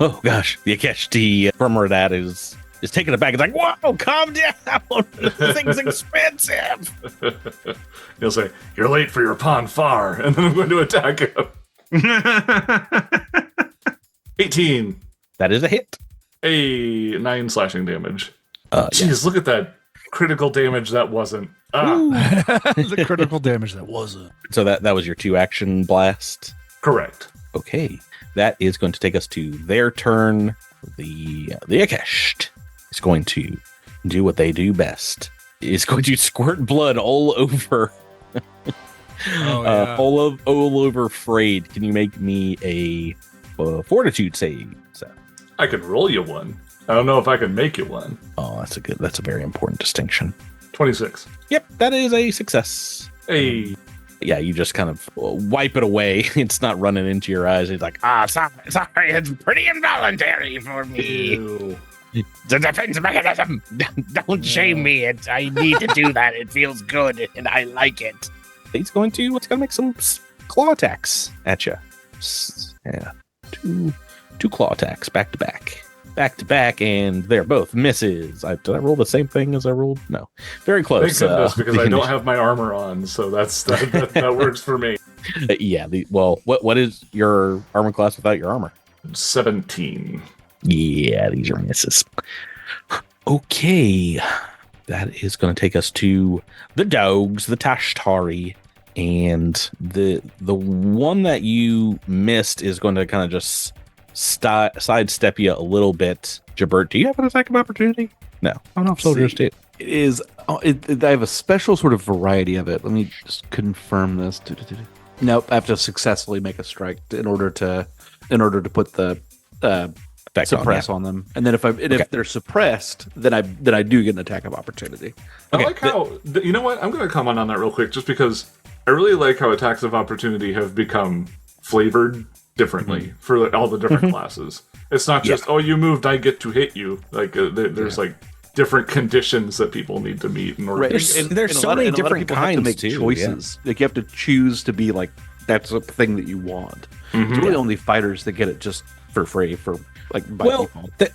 Oh gosh, the Akeshti from that is taking it back. It's like, whoa, calm down. This thing's expensive. He'll say, "You're late for your pawn far," and then I'm going to attack him. 18. That is a hit. 9 slashing damage. Yes. Look at that critical damage that wasn't. The critical damage that wasn't. So that was your 2 action blast. Correct. Okay, that is going to take us to their turn. The Akesht is going to do what they do best. Is going to squirt blood all over. All over Frayed. Can you make me a fortitude save, Seth? I could roll you one. I don't know if I can make you one. Oh, that's a very important distinction. 26. Yep, that is a success. Hey. Yeah, you just kind of wipe it away. It's not running into your eyes. It's like, Sorry, it's pretty involuntary for me. Ew. It's a defense mechanism. Don't shame me. I need to do that. It feels good, and I like it. it's going to make some claw attacks at you. Yeah, two claw attacks back to back, and they're both misses. Did I roll the same thing as I rolled? No, very close. Thank goodness, because I don't have my armor on, so that works for me. Yeah. What is your armor class without your armor? 17. Yeah, these are misses. Okay, that is going to take us to the dogs, the Tashtari, and the one that you missed is going to kind of just sidestep you a little bit. Gibert, do you have an attack of opportunity? No, I don't know if soldiers do. It is. I have a special sort of variety of it. Let me just confirm this. Nope, I have to successfully make a strike in order to put the suppress on them, and then if they're suppressed, then I do get an attack of opportunity. I like how you know what? I'm going to comment on that real quick, just because I really like how attacks of opportunity have become flavored differently for all the different classes. It's not just you moved, I get to hit you. Like there's like different conditions that people need to meet in order. Right. There's so many different kinds to make choices. Like you have to choose to be like that's the thing that you want. It's really only fighters that get it just for free by default.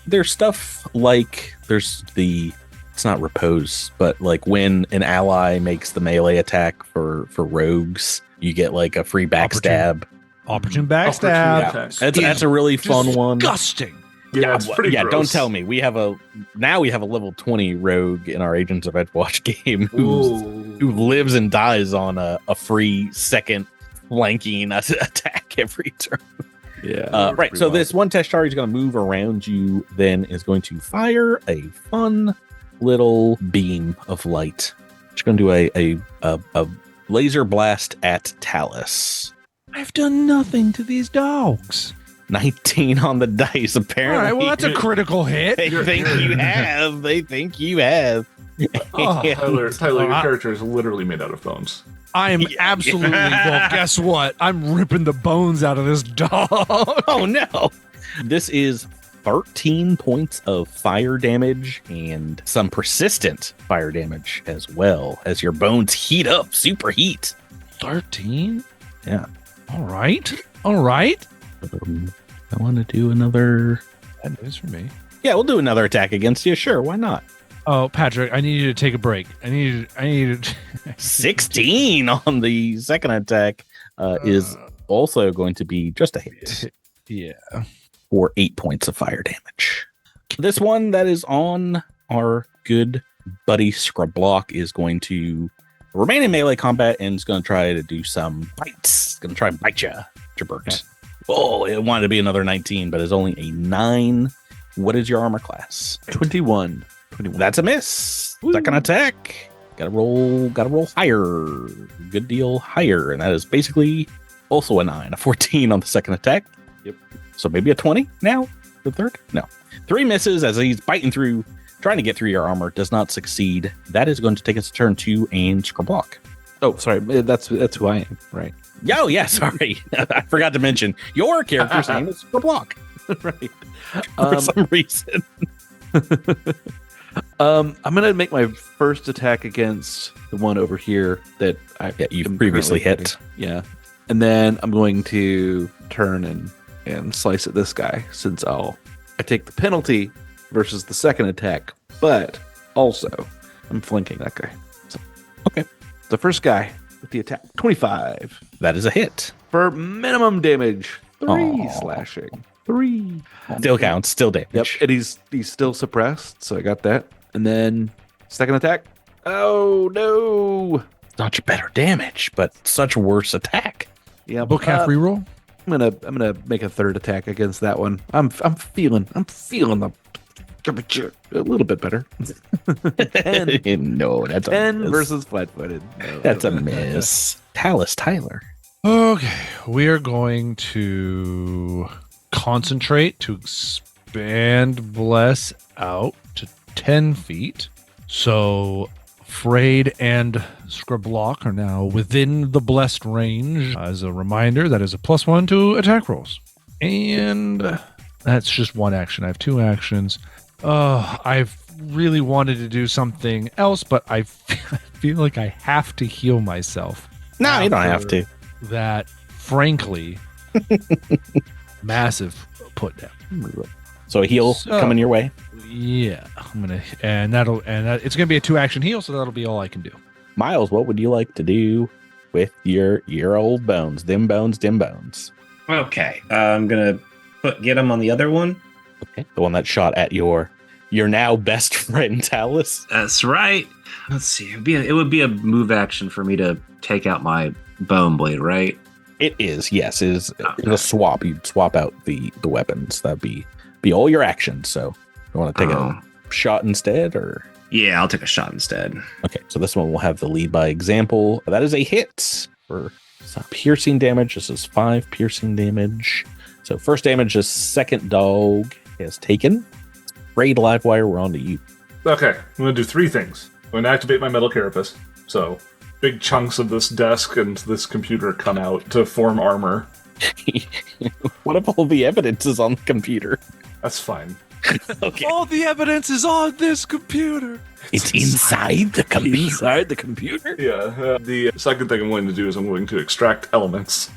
There's stuff like it's not repose, but like when an ally makes the melee attack for rogues, you get like a free backstab. Opportune backstab. Yeah. That's a really fun one. Disgusting. Yeah, it's pretty gross. Don't tell me. We have a level 20 rogue in our Agents of Edgewatch game who lives and dies on a free second flanking attack every turn. Yeah. Right. So this one Tashtari is going to move around you, then is going to fire a fun little beam of light. It's going to do a laser blast at Talus. I've done nothing to these dogs. 19 on the dice, apparently. All right, well, that's a critical hit. They think you have. Tyler, your character is literally made out of bones. I am absolutely, well, guess what? I'm ripping the bones out of this dog. Oh, no. This is 13 points of fire damage and some persistent fire damage as well as your bones heat up, superheat. 13? Yeah. All right. I want to do another. That is for me. Yeah, we'll do another attack against you. Sure, why not? Oh, Patrick, I need you to take a break. I need 16 on the second attack is also going to be just a hit. Yeah. For 8 points of fire damage. This one that is on our good buddy Scrub Block is going to remain in melee combat and is going to try to do some bites. It's going to try and bite you, Gibert. Okay. Oh, it wanted to be another 19, but it's only a 9. What is your armor class? 21. That's a miss. Second attack. Gotta roll higher. Good deal higher. And that is basically also a 9, a 14 on the second attack. Yep. So maybe a 20 now? The third? No. 3 misses as he's biting through, trying to get through your armor, does not succeed. That is going to take its turn 2 and Scriblock. Oh, sorry. That's who I am, right? Oh, yeah, sorry. I forgot to mention your character's name is Scriblock. Right. For some reason. I'm gonna make my first attack against the one over here that you've previously hit. Yeah, and then I'm going to turn and slice at this guy since I take the penalty versus the second attack, but also I'm flanking that guy. So, okay, the first guy with the attack 25. That is a hit for minimum damage. 3 Aww. slashing. 3 still counts, still damage. Yep, and he's still suppressed, so I got that. And then second attack. Oh no! Such better damage, but such worse attack. Yeah, Book half reroll. I'm gonna make a third attack against that one. I'm feeling the a little bit better. 10, no, that's 10 versus flat-footed. No, that's a miss. Talus Tyler. Okay, we are going to concentrate to expand Bless out to 10 feet. So Frayed and Scriblock are now within the blessed range. As a reminder, that is a +1 to attack rolls. And that's just one action. I have 2 actions. I've really wanted to do something else, but I feel like I have to heal myself. No, you don't have to. That, frankly, massive put down. So a heal coming your way. Yeah, I'm gonna, it's gonna be a 2-action heal, so that'll be all I can do. Myles, what would you like to do with your old bones? Dim bones. Okay, I'm gonna get him on the other one. Okay, the one that shot at your now best friend Talus. That's right. Let's see. It would be a move action for me to take out my bone blade, right? It is, yes. It is a swap. You'd swap out the weapons. That'd be all your actions. So you want to take a shot instead, or? Yeah, I'll take a shot instead. Okay, so this one will have the lead by example. That is a hit for piercing damage. This is 5 piercing damage. So first damage is second dog has taken. Raid Livewire, we're on to you. Okay, I'm going to do 3 things. I'm going to activate my metal carapace. So big chunks of this desk and this computer come out to form armor. What if all the evidence is on the computer? That's fine. Okay. All the evidence is on this computer. It's inside the computer. Inside the computer? Yeah. The second thing I'm going to do is I'm going to extract elements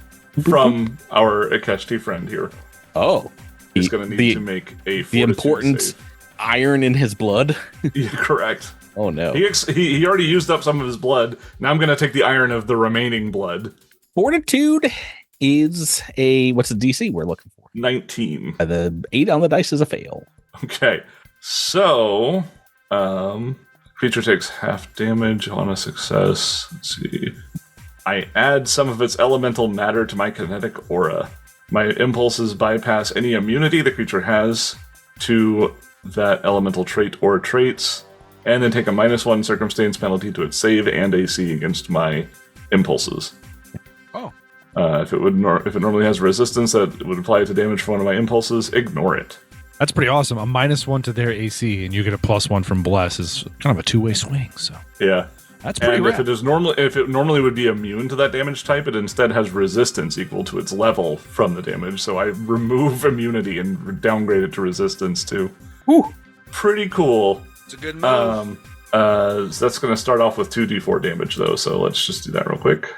from our Akeshti friend here. Oh. He's going to need to make a the important save. Iron in his blood. Yeah, correct. Oh no. He already used up some of his blood. Now I'm going to take the iron of the remaining blood. Fortitude is what's the DC we're looking for? 19. The 8 on the dice is a fail. Okay. So, creature takes half damage on a success. Let's see. I add some of its elemental matter to my kinetic aura. My impulses bypass any immunity the creature has to that elemental trait or traits, and then take a -1 circumstance penalty to its save and AC against my impulses. Oh. If it normally has resistance that would apply to damage for one of my impulses, ignore it. That's pretty awesome. A -1 to their AC, and you get a +1 from Bless is kind of a 2-way swing. So yeah, that's pretty and rad. if it normally would be immune to that damage type, it instead has resistance equal to its level from the damage. So I remove immunity and downgrade it to resistance too. Whew. Pretty cool. It's a good move. So that's going to start off with 2d4 damage though. So let's just do that real quick.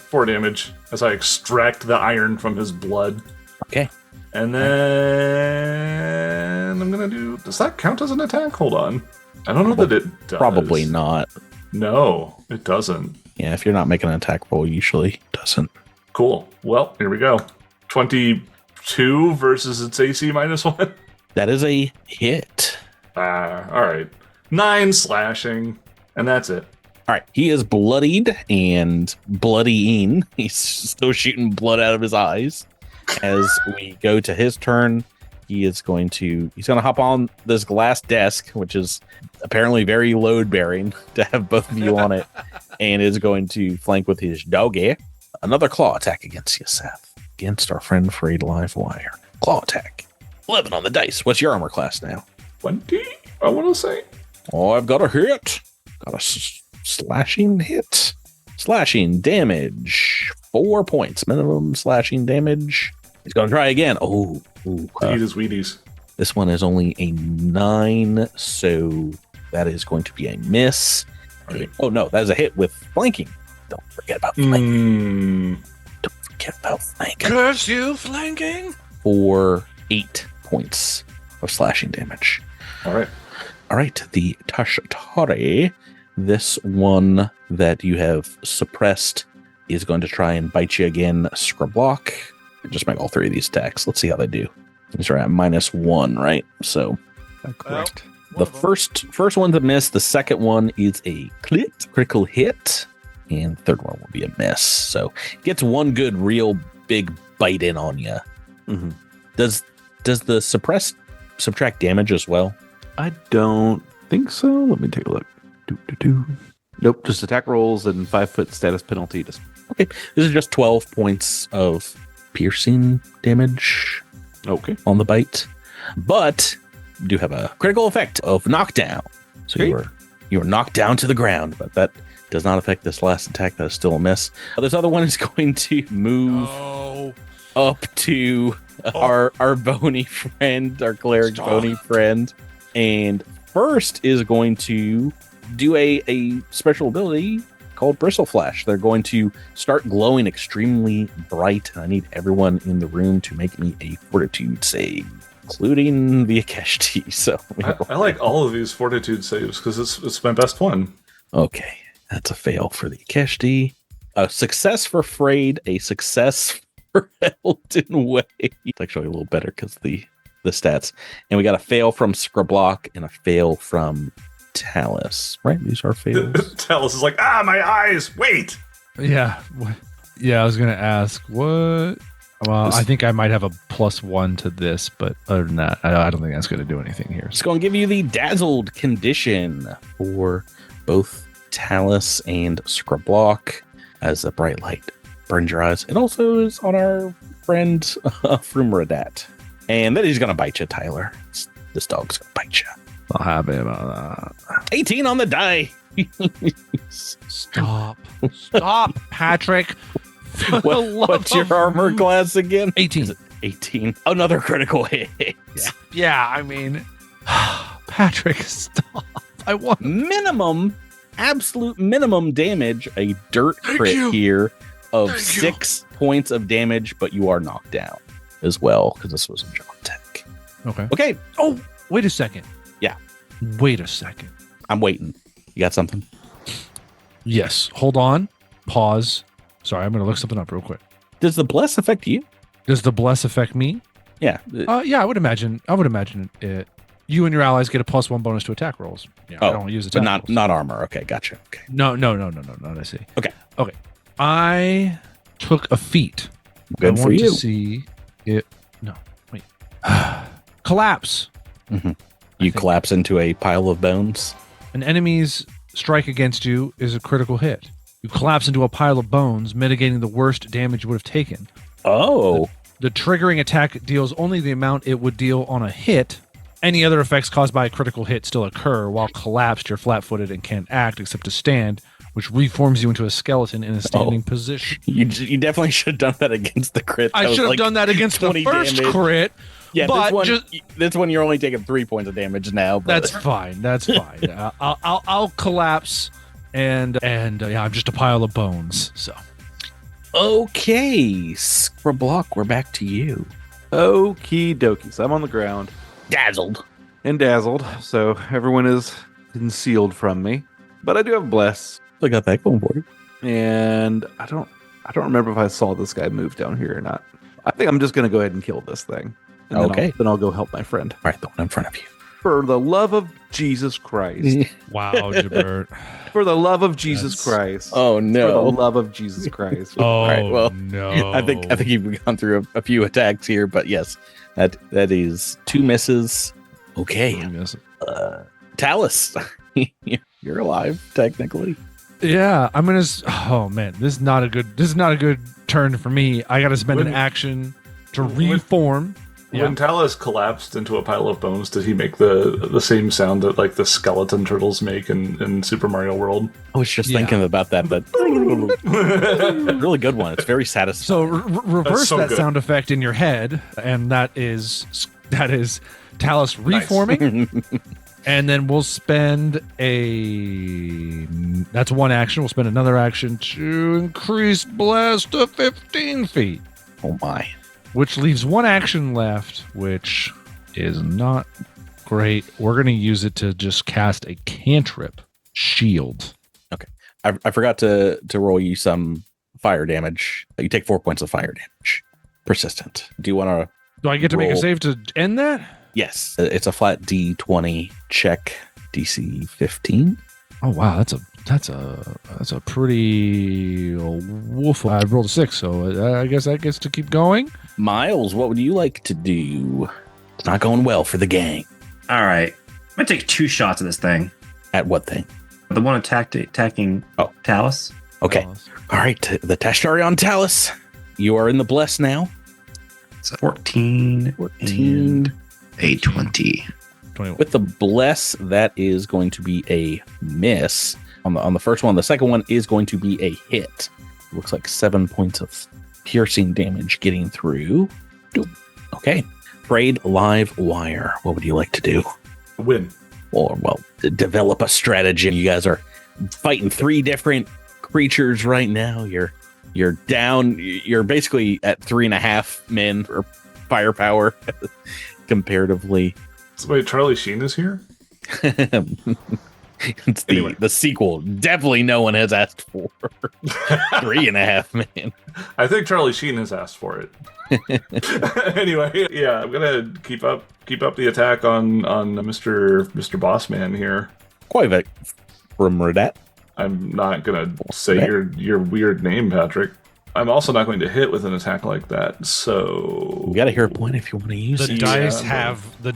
4 damage as I extract the iron from his blood. Okay. And then I'm going to do... Does that count as an attack? Hold on. I don't know that it does. Probably not. No, it doesn't. Yeah, if you're not making an attack roll, usually it doesn't. Cool. Well, here we go. 22 versus its AC -1. That is a hit. All right. 9 slashing, and that's it. All right, he is bloodied and bloodying. He's still shooting blood out of his eyes. As we go to his turn, he's gonna hop on this glass desk, which is apparently very load bearing to have both of you on it, and is going to flank with his doggy. Another claw attack against you, Seth. Against our friend Frayed Live Wire. Claw attack. 11 on the dice. What's your armor class now? 20, I want to say. Oh, I've got a hit. Got a slashing hit. Slashing damage. 4 points. Minimum slashing damage. He's going to try again. Oh. Eat his Wheaties. This one is only a 9, so that is going to be a miss. Right. Oh, no, that is a hit with flanking. Don't forget about flanking. Don't forget about flanking. Curse you, flanking! For 8 points of slashing damage. All right. The Tashatari, this one that you have suppressed, is going to try and bite you again. Scrublock. Just make all 3 of these attacks. Let's see how they do. These are at -1, right? So Correct. the first one to miss. The second one is a critical hit, and the third one will be a miss. So it gets one good, real big bite in on you. Mm-hmm. Does the suppress subtract damage as well? I don't think so. Let me take a look. Nope, just attack rolls and 5-foot status penalty. Okay, this is just 12 points of piercing damage. Okay. On the bite, but you do have a critical effect of knockdown. So Great. you are knocked down to the ground, but that does not affect this last attack. That is still a miss. This other one is going to move up to our bony friend, our cleric bony friend, and first is going to do a special ability called Bristle Flash. They're going to start glowing extremely bright. I need everyone in the room to make me a fortitude save, including the Akeshti. So I like all of these fortitude saves because it's my best one. Okay, that's a fail for the Akeshti. A success for Frayed, a success for Elton Way. It's actually a little better because the stats. And we got a fail from Scrublock and a fail from Talus, right? These are fails. Talus is like, my eyes, wait. Yeah. I was going to ask, what? Well, I think I might have a +1 to this, but other than that, I don't think that's going to do anything here. It's going to give you the dazzled condition for both Talus and Scrublock as the bright light burns your eyes. It also is on our friend Frumradat. And then he's going to bite you, Tyler. This dog's going to bite you. Not happy about that. 18 on the die. Stop, Patrick. What's your armor class again? 18. 18. Another critical hit. Yeah, I mean, Patrick, stop. I want absolute minimum damage, a dirt crit here of 6 points of damage, but you are knocked down as well because this was a John tech. Okay. Oh, wait a second. Yeah. Wait a second. I'm waiting. You got something? Yes. Hold on. Pause. Sorry, I'm going to look something up real quick. Does the bless affect you? Does the bless affect me? Yeah. Yeah, I would imagine it. You and your allies get a +1 bonus to attack rolls. Yeah, I don't use attack but not armor. Okay, gotcha. Okay. No. I see. Okay. I took a feat. Good I for want you. to see it. No, wait. Collapse. Mm-hmm. You collapse into a pile of bones. An enemy's strike against you is a critical hit. You collapse into a pile of bones, mitigating the worst damage you would have taken. Oh. The triggering attack deals only the amount it would deal on a hit. Any other effects caused by a critical hit still occur. While collapsed, you're flat-footed and can't act except to stand, which reforms you into a skeleton in a standing position. You definitely should have done that against the crit. I should have done that against the first damage. crit. Yeah, but this one you're only taking 3 points of damage now. But. That's fine. I'll collapse, and yeah, I'm just a pile of bones. So, okay, Scrublock, we're back to you. Okie dokie. So I'm on the ground, Dazzled. so everyone is concealed from me. But I do have bless. I got that going for you. And I don't remember if I saw this guy move down here or not. I think I'm just gonna go ahead and kill this thing. And then I'll go help my friend. All right, the one in front of you. For the love of Jesus Christ. Wow, Gibert. For the love of Jesus Christ. Oh For the no. love of Jesus Christ. Oh, right, well, no. I think you've gone through a few attacks here, but yes, that is 2 misses. Okay. Talus, you're alive technically. Yeah, I'm gonna. Oh man, this is not a good turn for me. I got to spend an action to reform. When Talus collapsed into a pile of bones, did he make the same sound that like the skeleton turtles make in Super Mario World? I was just thinking about that, but really good one. It's very satisfying. So reverse so that good. sound effect in your head, and that is Talus reforming. And then we'll spend that's one action. We'll spend another action to increase blast to 15 feet. Oh my. Which leaves one action left, which is not great. We're going to use it to just cast a cantrip shield. Okay. I forgot to roll you some fire damage. You take 4 points of fire damage. Persistent. Do you want to... Do I get to make a roll? save to end that? Yes. It's a flat D20 check. DC 15. Oh wow, that's a pretty wolf. I rolled a 6, so I guess that gets to keep going. Myles, what would you like to do? It's not going well for the gang. All right. I'm going to take 2 shots at this thing. At what thing? The one attacking Talus. Okay. All right. The Tashtarion Talus. You are in the bless now. It's 14 and a 20. 21. With the bless, that is going to be a miss on the first one. The second one is going to be a hit. Looks like 7 points of piercing damage getting through. Doop. Okay. Trade live wire. What would you like to do? Win. Or, well, develop a strategy. You guys are fighting 3 different creatures right now. You're down. You're basically at 3.5 men for firepower comparatively. So wait, Charlie Sheen is here? It's the sequel. Definitely no one has asked for. 3.5 men. I think Charlie Sheen has asked for it. Anyway, yeah, I'm gonna keep up the attack on Mr. Bossman here. Quite from Redat. I'm not gonna say your weird name, Patrick. I'm also not going to hit with an attack like that. So You got to hear a point if you want to use The it.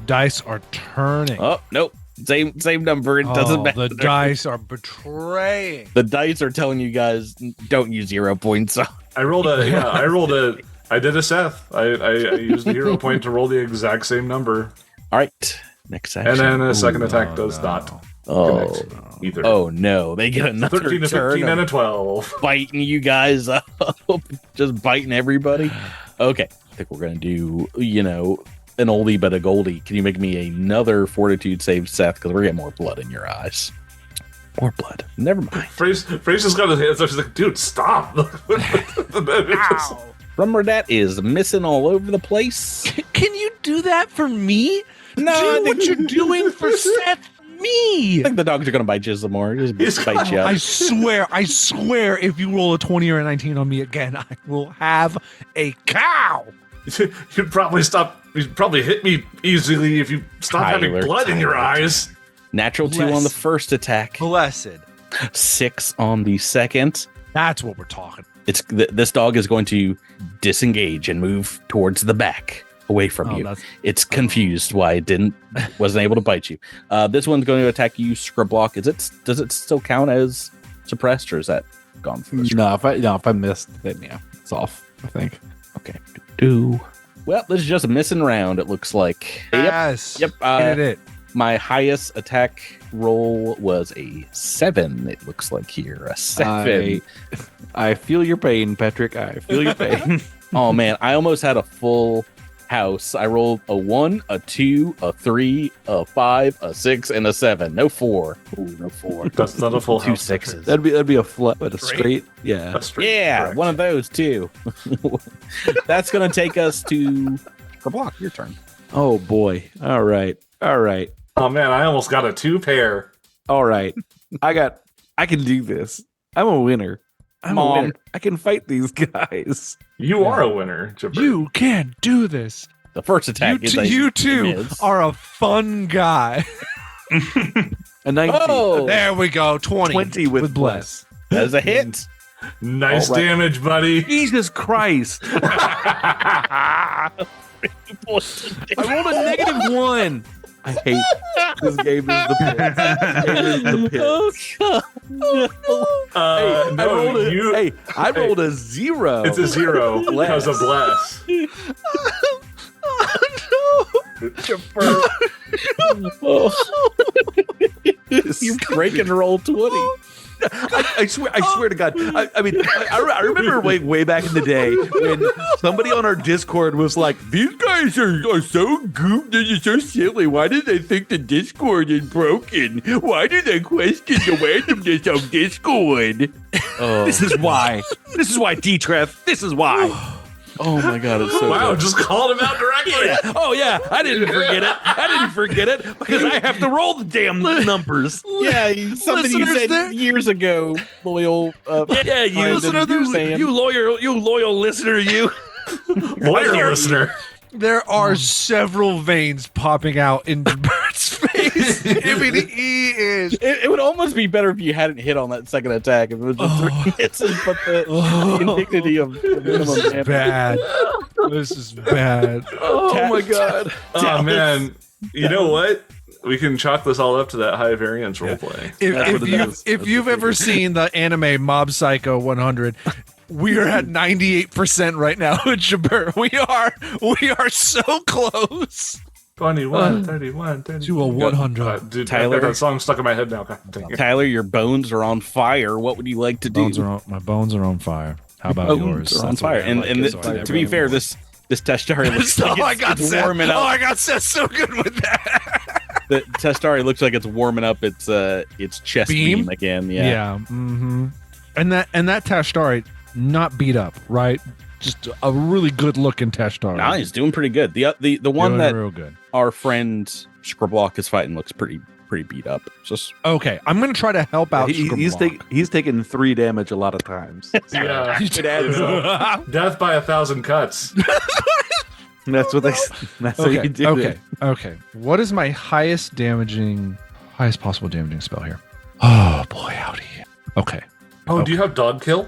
dice are turning. Oh nope, same number. It doesn't matter. The dice are betraying. The dice are telling you guys don't use 0 points. I did a Seth. I used a hero point to roll the exact same number. All right, next action. And then a second attack does not connect either. Oh no, they get another 13 to 15 turn and a of 12. biting you guys up, just biting everybody. Okay, I think we're gonna do an oldie but a goldie. Can you make me another fortitude save, Seth? Because we're getting more blood in your eyes. More blood. Never mind. Fraser just got his hands up. She's like, dude, stop. From Redat is missing all over the place. Can you do that for me? No, I think what you're doing for Seth. Me. I think the dogs are gonna bite you some more. Just bite you up. I swear, if you roll a 20 or a 19 on me again, I will have a cow. You'd probably hit me easily if you stop having blood in your eyes. Natural 2 on the first attack. Blessed. 6 on the second. That's what we're talking. This dog is going to disengage and move towards the back, away from you. It's confused why it wasn't able to bite you. This one's going to attack you, Scriblock. Does it still count as suppressed, or is that gone from the If I missed, then yeah, it's off, I think. Okay. Well, this is just a missing round, it looks like. Yes. Yep. Hit it. My highest attack roll was a 7, it looks like here. A 7. I feel your pain, Patrick. I feel your pain. Oh, man. I almost had a full house. I rolled a 1, a 2, a 3, a 5, a 6, and a 7. No 4. Ooh, no 4. That's not a full 2 house. 6s. That'd be a flat, but a straight. Yeah. A straight, Yeah, correct. one of those, too. That's going to take us to Block. Your turn. Oh, boy. All right. Oh man, I almost got a 2 pair. All right. I can do this. I'm a winner. I'm a winner. I can fight these guys. You are a winner, Gibert. You can do this. The first attack You two are a fun guy. A 19. Oh, There we go. 20 with bless. that is a hit. Nice All right. damage, buddy. Jesus Christ. I rolled a -1. I hate this game. Is the pit. I rolled a 0. It's a 0 because of bless. You break and roll 20. I swear to God. I mean, I remember way back in the day when somebody on our Discord was like, "These guys are so goofed and you're so silly. Why do they think the Discord is broken? Why do they question the randomness of Discord?" This is why. This is why, D-Trev. This is why. Oh my God, it's so Wow, good. just called him out directly. Yeah. Oh, yeah. I didn't forget it because I have to roll the damn numbers. Yeah, something you Listeners, said there- years ago, loyal. Yeah, you loyal listener, you. Lawyer listener. There are several veins popping out in Gibert's face. I mean, he is. It would almost be better if you hadn't hit on that second attack. If it was just 3 hits, but the indignity of the minimum This is damage. bad. This is bad. Oh my God. Oh man, you know what? We can chalk this all up to that high variance roleplay. If you've ever seen the anime Mob Psycho 100, we are at 98% right now with Gibert. We are so close 21, 31, 32. to a 100. Dude, Tyler. I got that song stuck in my head now. God dang it. Tyler, your bones are on fire. What would you like to do? My bones are on fire. How about yours? Bones are on fire. And to be fair, this Testari looks like it's warming up. Oh, I got Seth so good with that. The Testari looks like it's warming up its chest beam again. Yeah. Mm-hmm. And that Tashtari not beat up, right? Just a really good looking Tashtari. No, he's doing pretty good. The one Doing that real good. our friend Scribblock is fighting looks pretty beat up. Just Okay, I'm gonna try to help out. He's taken 3 damage a lot of times. Yeah. It adds up. Death by 1,000 cuts. That's what that's how you do it. Okay. What is my highest possible damaging spell here? Oh boy, howdy. Okay. Oh, do you have dog kill?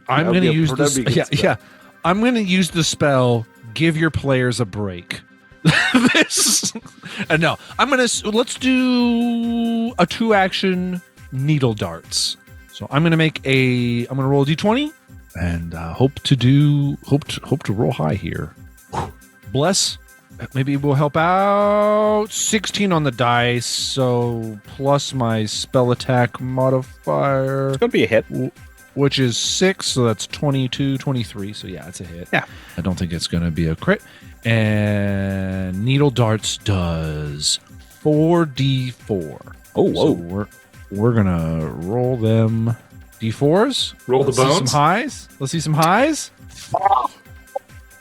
I'm That'd gonna be a- use that'd this. be a good Yeah, spell. yeah. I'm gonna use the spell. Give your players a break. No, I'm gonna let's do a 2-action needle darts. So I'm gonna roll a d20 and hope to roll high here. Bless. Maybe we'll help out. 16 on the dice, so plus my spell attack modifier, it's gonna be a hit. which is 6, so that's 22, 23. So yeah, it's a hit. Yeah. I don't think it's going to be a crit. And Needle Darts does 4d4. Oh, whoa. So we're going to roll them d4s. Roll the Let's see bones. some highs. Let's see some highs.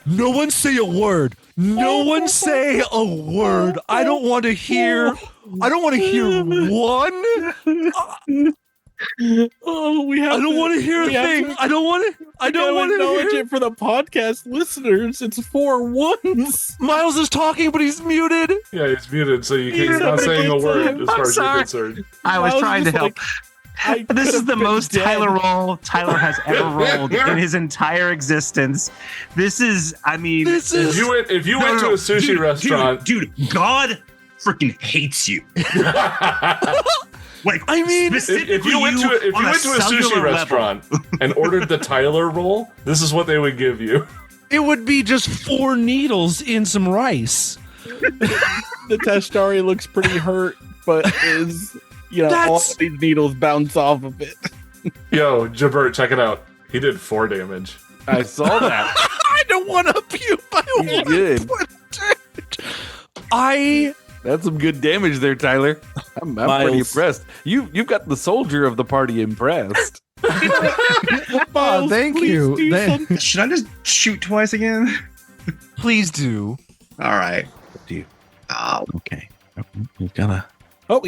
No one say a word. No one say a word. I don't want to hear one. Oh, we have. I don't want to hear a thing. I don't want to acknowledge hear. it for the podcast listeners. It's 4 ones. Miles is talking, but he's muted. Yeah, he's muted, so he's not saying a word as far as you're sorry. concerned. I was Miles trying to just help. This is the most Tyler roll Tyler has ever rolled in his entire existence. This is, I mean, If you went to a sushi restaurant, dude, God freaking hates you. Like, I mean, if you went to a sushi restaurant and ordered the Tyler roll, this is what they would give you. It would be just 4 needles in some rice. The Testari looks pretty hurt, but is all of these needles bounce off of it. Yo, Gibert, check it out. He did 4 damage. I saw that. I don't want to puke. You did. That's some good damage there, Tyler. I'm pretty Myles. impressed. You've got the soldier of the party impressed. Oh, thank you. Should I just shoot twice again? Please do. All right. Do you? Oh, Okay. We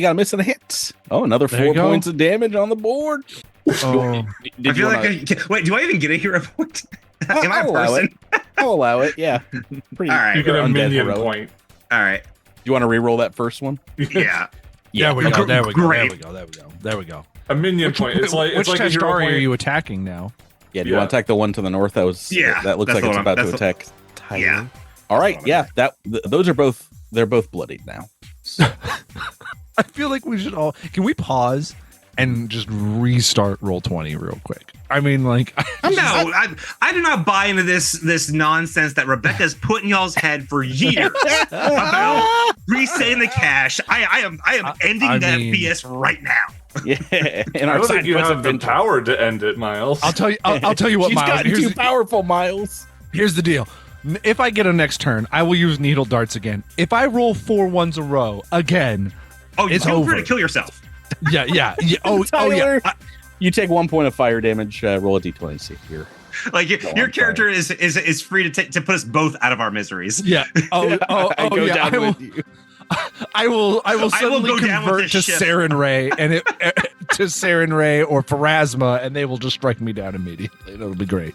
got a miss and a hit. Oh, another There you 4 go. points of damage on the board. Oh, I feel like wait, do I even get a hero point? Am I a I'll allow person? I'll allow it. Yeah. Pretty, All right. You get a undead minion heroic. point. All right. You want to re-roll that first one? Yeah. There we go. There we go. There Great. we go. There we go. There we go. A minion point. It's like which it's like a hero Testari point. are you attacking now? Yeah. Do you want to attack the one to the north? That looks Yeah, like that's the it's one. about to That's the- attack Tyler. Yeah. All right. Yeah. Those are both. They're both bloodied now. I feel like we should all. Can we pause and just restart Roll20 real quick? I mean, like, No, I do not buy into this nonsense that Rebecca's put in y'all's head for years about resetting the cache. I am ending I that mean- BS right now. Yeah. And I our don't think side you quest have the adventure. power to end it, Myles. I'll tell you. I'll tell you what, She's Myles. gotten too powerful, Myles. Here's the deal. If I get a next turn, I will use needle darts again. If I roll 4 ones a row again, Oh, you It's feel free over. to kill yourself. yeah. Oh, yeah. Tyler, you take 1 point of fire damage. Roll a d20. See here. Like your I'm character is free to put us both out of our miseries. Yeah. I go yeah. down with you. I will suddenly go down with convert this to ship. Saren Ray to Saren Ray or Pharasma, and they will just strike me down immediately. It'll be great.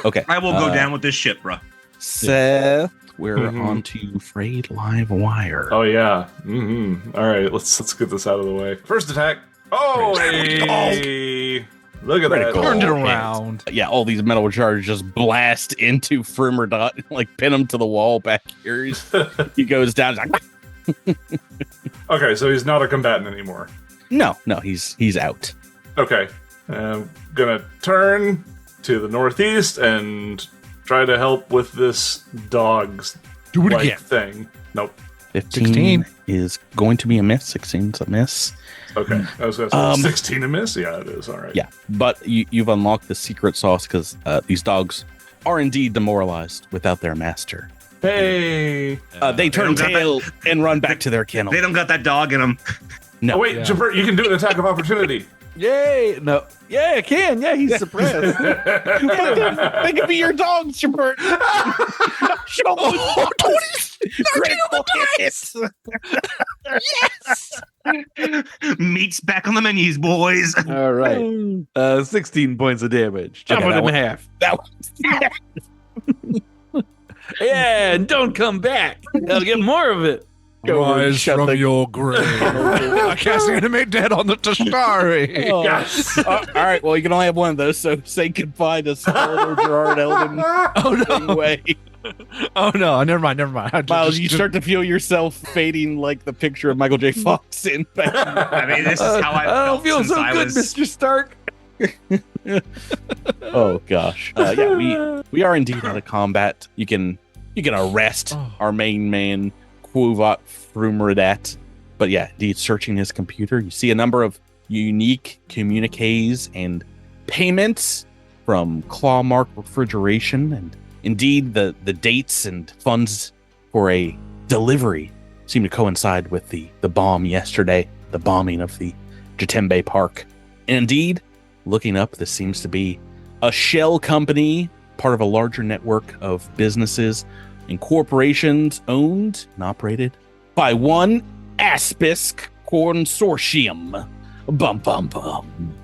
Okay. I will go down with this ship, bro. Seth, we're Mhm. on to Frayed Live Wire. Oh yeah. All right, let's get this out of the way. First attack. Oh, hey. Look at that. Critical. Turned it Oh, around. Yeah, all these metal charges just blast into Firmerdot, like pin him to the wall back here. He goes down. He's like, Okay, so he's not a combatant anymore. no, he's out. Okay, I'm gonna turn to the northeast and try to help with this dog's Do it like again. thing. Nope. 15 16 is going to be a miss. 16's a miss. Okay, I was gonna say 16 a miss. Yeah, it is. All right. Yeah, but you've unlocked the secret sauce because these dogs are indeed demoralized without their master. Hey. They turn don't got tail and run back to their kennel. They don't got that dog in them. No, Oh wait, Yeah. Gibert, you can do an attack of opportunity. Yay! No. Yeah, I can. Yeah, he's suppressed. they could be your dogs, Gibert. Show them. Critical hits. Meat's back on the menus, boys. All right. 16 points of damage. Chop Okay, it that in one- half. That was, Yeah, and don't come back. I'll get more of it. Go over and Rise shut from the- your grave. I cast animate dead on the Tastari. Oh. Yes. All right, well, you can only have one of those, so say goodbye to Scarlet Gerard Eldon. Oh no! Anyway, Oh no! Never mind. Miles, you start to feel yourself fading like the picture of Michael J. Fox in back. I mean, this is how I don't felt feel since so I good, was. Mr. Stark. Oh gosh, yeah, we are indeed out of combat. You can arrest our main man, Quovat Frumradat. But yeah, indeed, searching his computer, you see a number of unique communiques and payments from Clawmark Refrigeration, and indeed the dates and funds for a delivery seem to coincide with the bomb yesterday, the bombing of the Jatembe Park. And indeed, looking up, this seems to be a shell company, part of a larger network of businesses and corporations owned and operated by one Aspisk Consortium. Bum bum bum.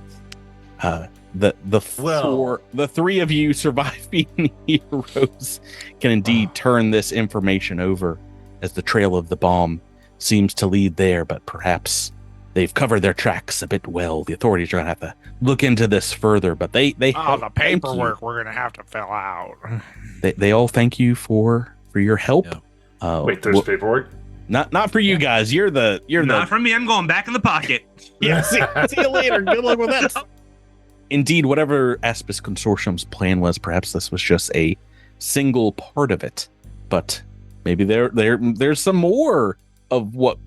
The three of you surviving heroes can indeed turn this information over, as the trail of the bomb seems to lead there, but perhaps they've covered their tracks a bit well. The authorities are gonna have to look into this further, but they Oh, the thank you. paperwork we're gonna have to fill out. They all thank you for your help. Wait, there's paperwork. Not for you guys. You're Not the from me. I'm going back in the pocket. yeah. See you later. Good luck with that. Indeed, whatever Aspis Consortium's plan was, perhaps this was just a single part of it. But maybe there's some more of what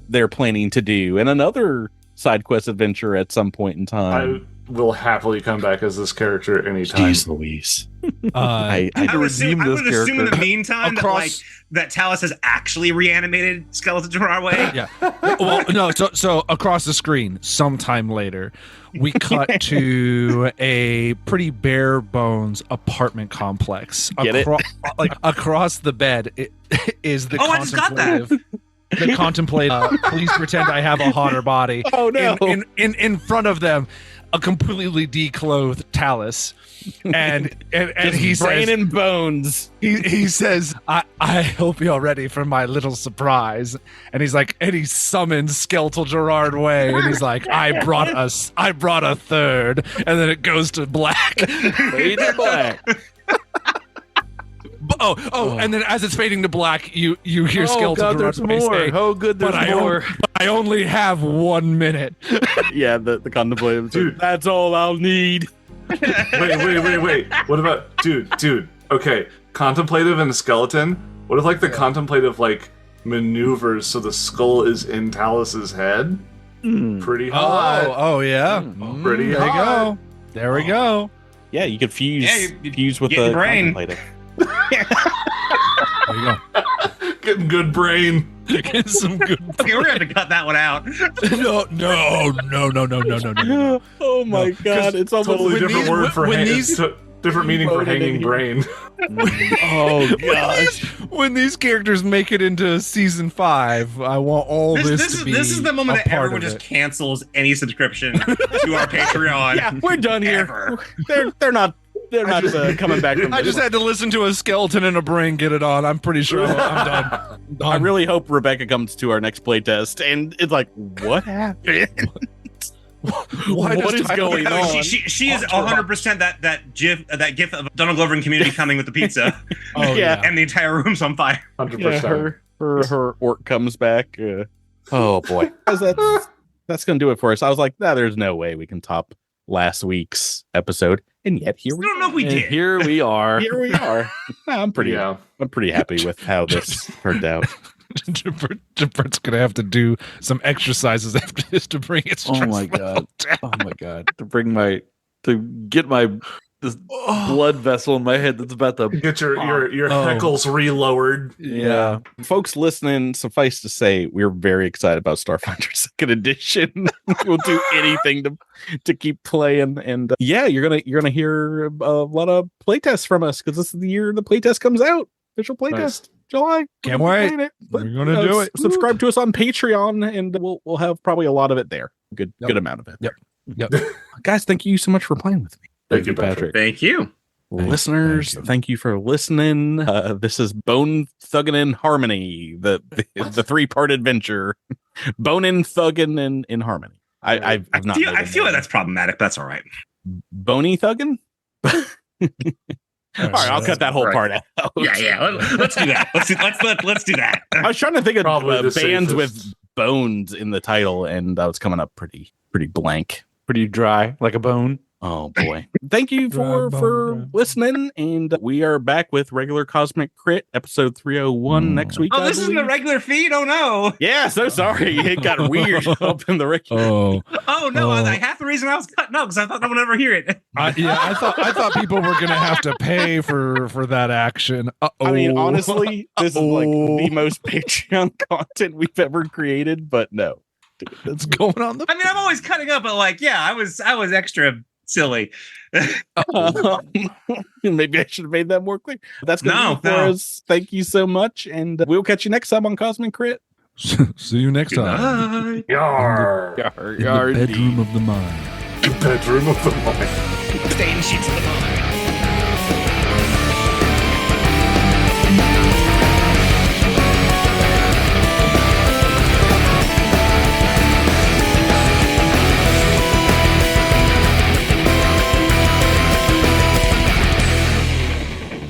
they're planning to do, and another side quest adventure at some point in time. I will happily come back as this character anytime. Jeez Louise. I I would assume in the character. meantime that Talus has actually reanimated skeletons from our way. yeah. Well, no. So across the screen, sometime later, we cut to a pretty bare bones apartment complex. Get it? Across the bed is the I just got that. contemplative. The contemplative. Please pretend I have a hotter body. Oh no. In front of them, a completely declothed Talus, and he brain says, and bones. he says, I hope you're ready for my little surprise. And he's like, and he summons Skeletal Gerard Way, and he's like, I brought a third, and then it goes to black. Fade to black. And then as it's fading to black, you hear Skeletal Gerard Way say, "Oh, good, there's more." I only have 1 minute. Yeah, the contemplative. Dude. That's all I'll need. Wait. What about dude? Okay, contemplative and skeleton. What if like the contemplative like maneuvers so the skull is in Talus's head? Pretty hot. Oh yeah. Pretty there hot. you go. There we go. Yeah, you could fuse you with get the brain. contemplative. There you go. Getting good brain. Get some good. Okay, we're gonna have to cut that one out. No. Oh my god, it's almost Totally different word for different meaning for Voted hanging in. brain. Oh gosh. When these characters make it into season 5, I want all this to be. This is the moment a that part everyone of just it. cancels any subscription to our Patreon. Yeah, we're done here. Ever. They're not coming back from I this just one. had to listen to a skeleton and a brain get it on. I'm pretty sure I'm done. I really hope Rebecca comes to our next playtest and it's like, what happened? What is going No, on? she is 100% that gif of Donald Glover and Community coming with the pizza. Oh, yeah. And the entire room's on fire. 100%. Her orc comes back. Oh boy. That's gonna do it for us. I was like, there's no way we can top last week's episode. And yet here we I don't know if we And did. here we are. Here we are. I'm pretty happy with how this turned out. Gibert's gonna have to do some exercises after this to bring its Oh my stress level god. down. Oh my god. To get this blood vessel in my head that's about to Get your Oh. heckles relowered. Yeah. Folks listening, suffice to say, we're very excited about Starfinder Second Edition. We'll do anything to keep playing, and you're gonna hear a lot of playtests from us because this is the year the playtest comes out. Official playtest, Nice. July. Can't We're wait. playing it. We're gonna do it. Subscribe to us on Patreon, and we'll have probably a lot of it there. Good amount of it. Yep. Guys, thank you so much for playing with me. Thank you, Patrick. Thank you. Listeners, thank you for listening. This is Bone Thuggin' in Harmony, the 3-part adventure. Bonin' Thuggin' in Harmony. I've not. I feel like that's problematic, but that's all right. Bony Thuggin'? All right, I'll cut that whole part out. Yeah. Let's do that. Let's do that. I was trying to think of Probably the bands safest. with bones in the title, and that was coming up pretty blank. Pretty dry, like a bone. Oh boy. Thank you for Dry. listening, and we are back with regular Cosmic Crit episode 301 next week. Oh, I this isn't the believe. regular feed? Oh no. Yeah, so sorry. It got weird up in the regular. Oh, Oh no, Oh. half the reason I was cutting out because I thought no one would ever hear it. I thought people were gonna have to pay for that action. I mean, honestly, this is like Uh-oh. the most Patreon content we've ever created, but no. Dude, What's going on? I mean, I'm always cutting up, but like, yeah, I was extra silly. Maybe I should have made that more clear. That's going to be for us. Thank you so much, and we'll catch you next time on Cosmic Crit. See you next time. Bye. Yar. In the bedroom of the mind. Bedroom of the mind. Stain sheets of the mind.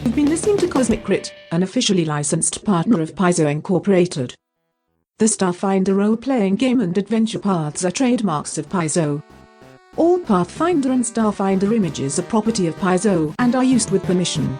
You've been listening to Cosmic Crit, an officially licensed partner of Paizo Incorporated. The Starfinder role-playing game and adventure paths are trademarks of Paizo. All Pathfinder and Starfinder images are property of Paizo and are used with permission.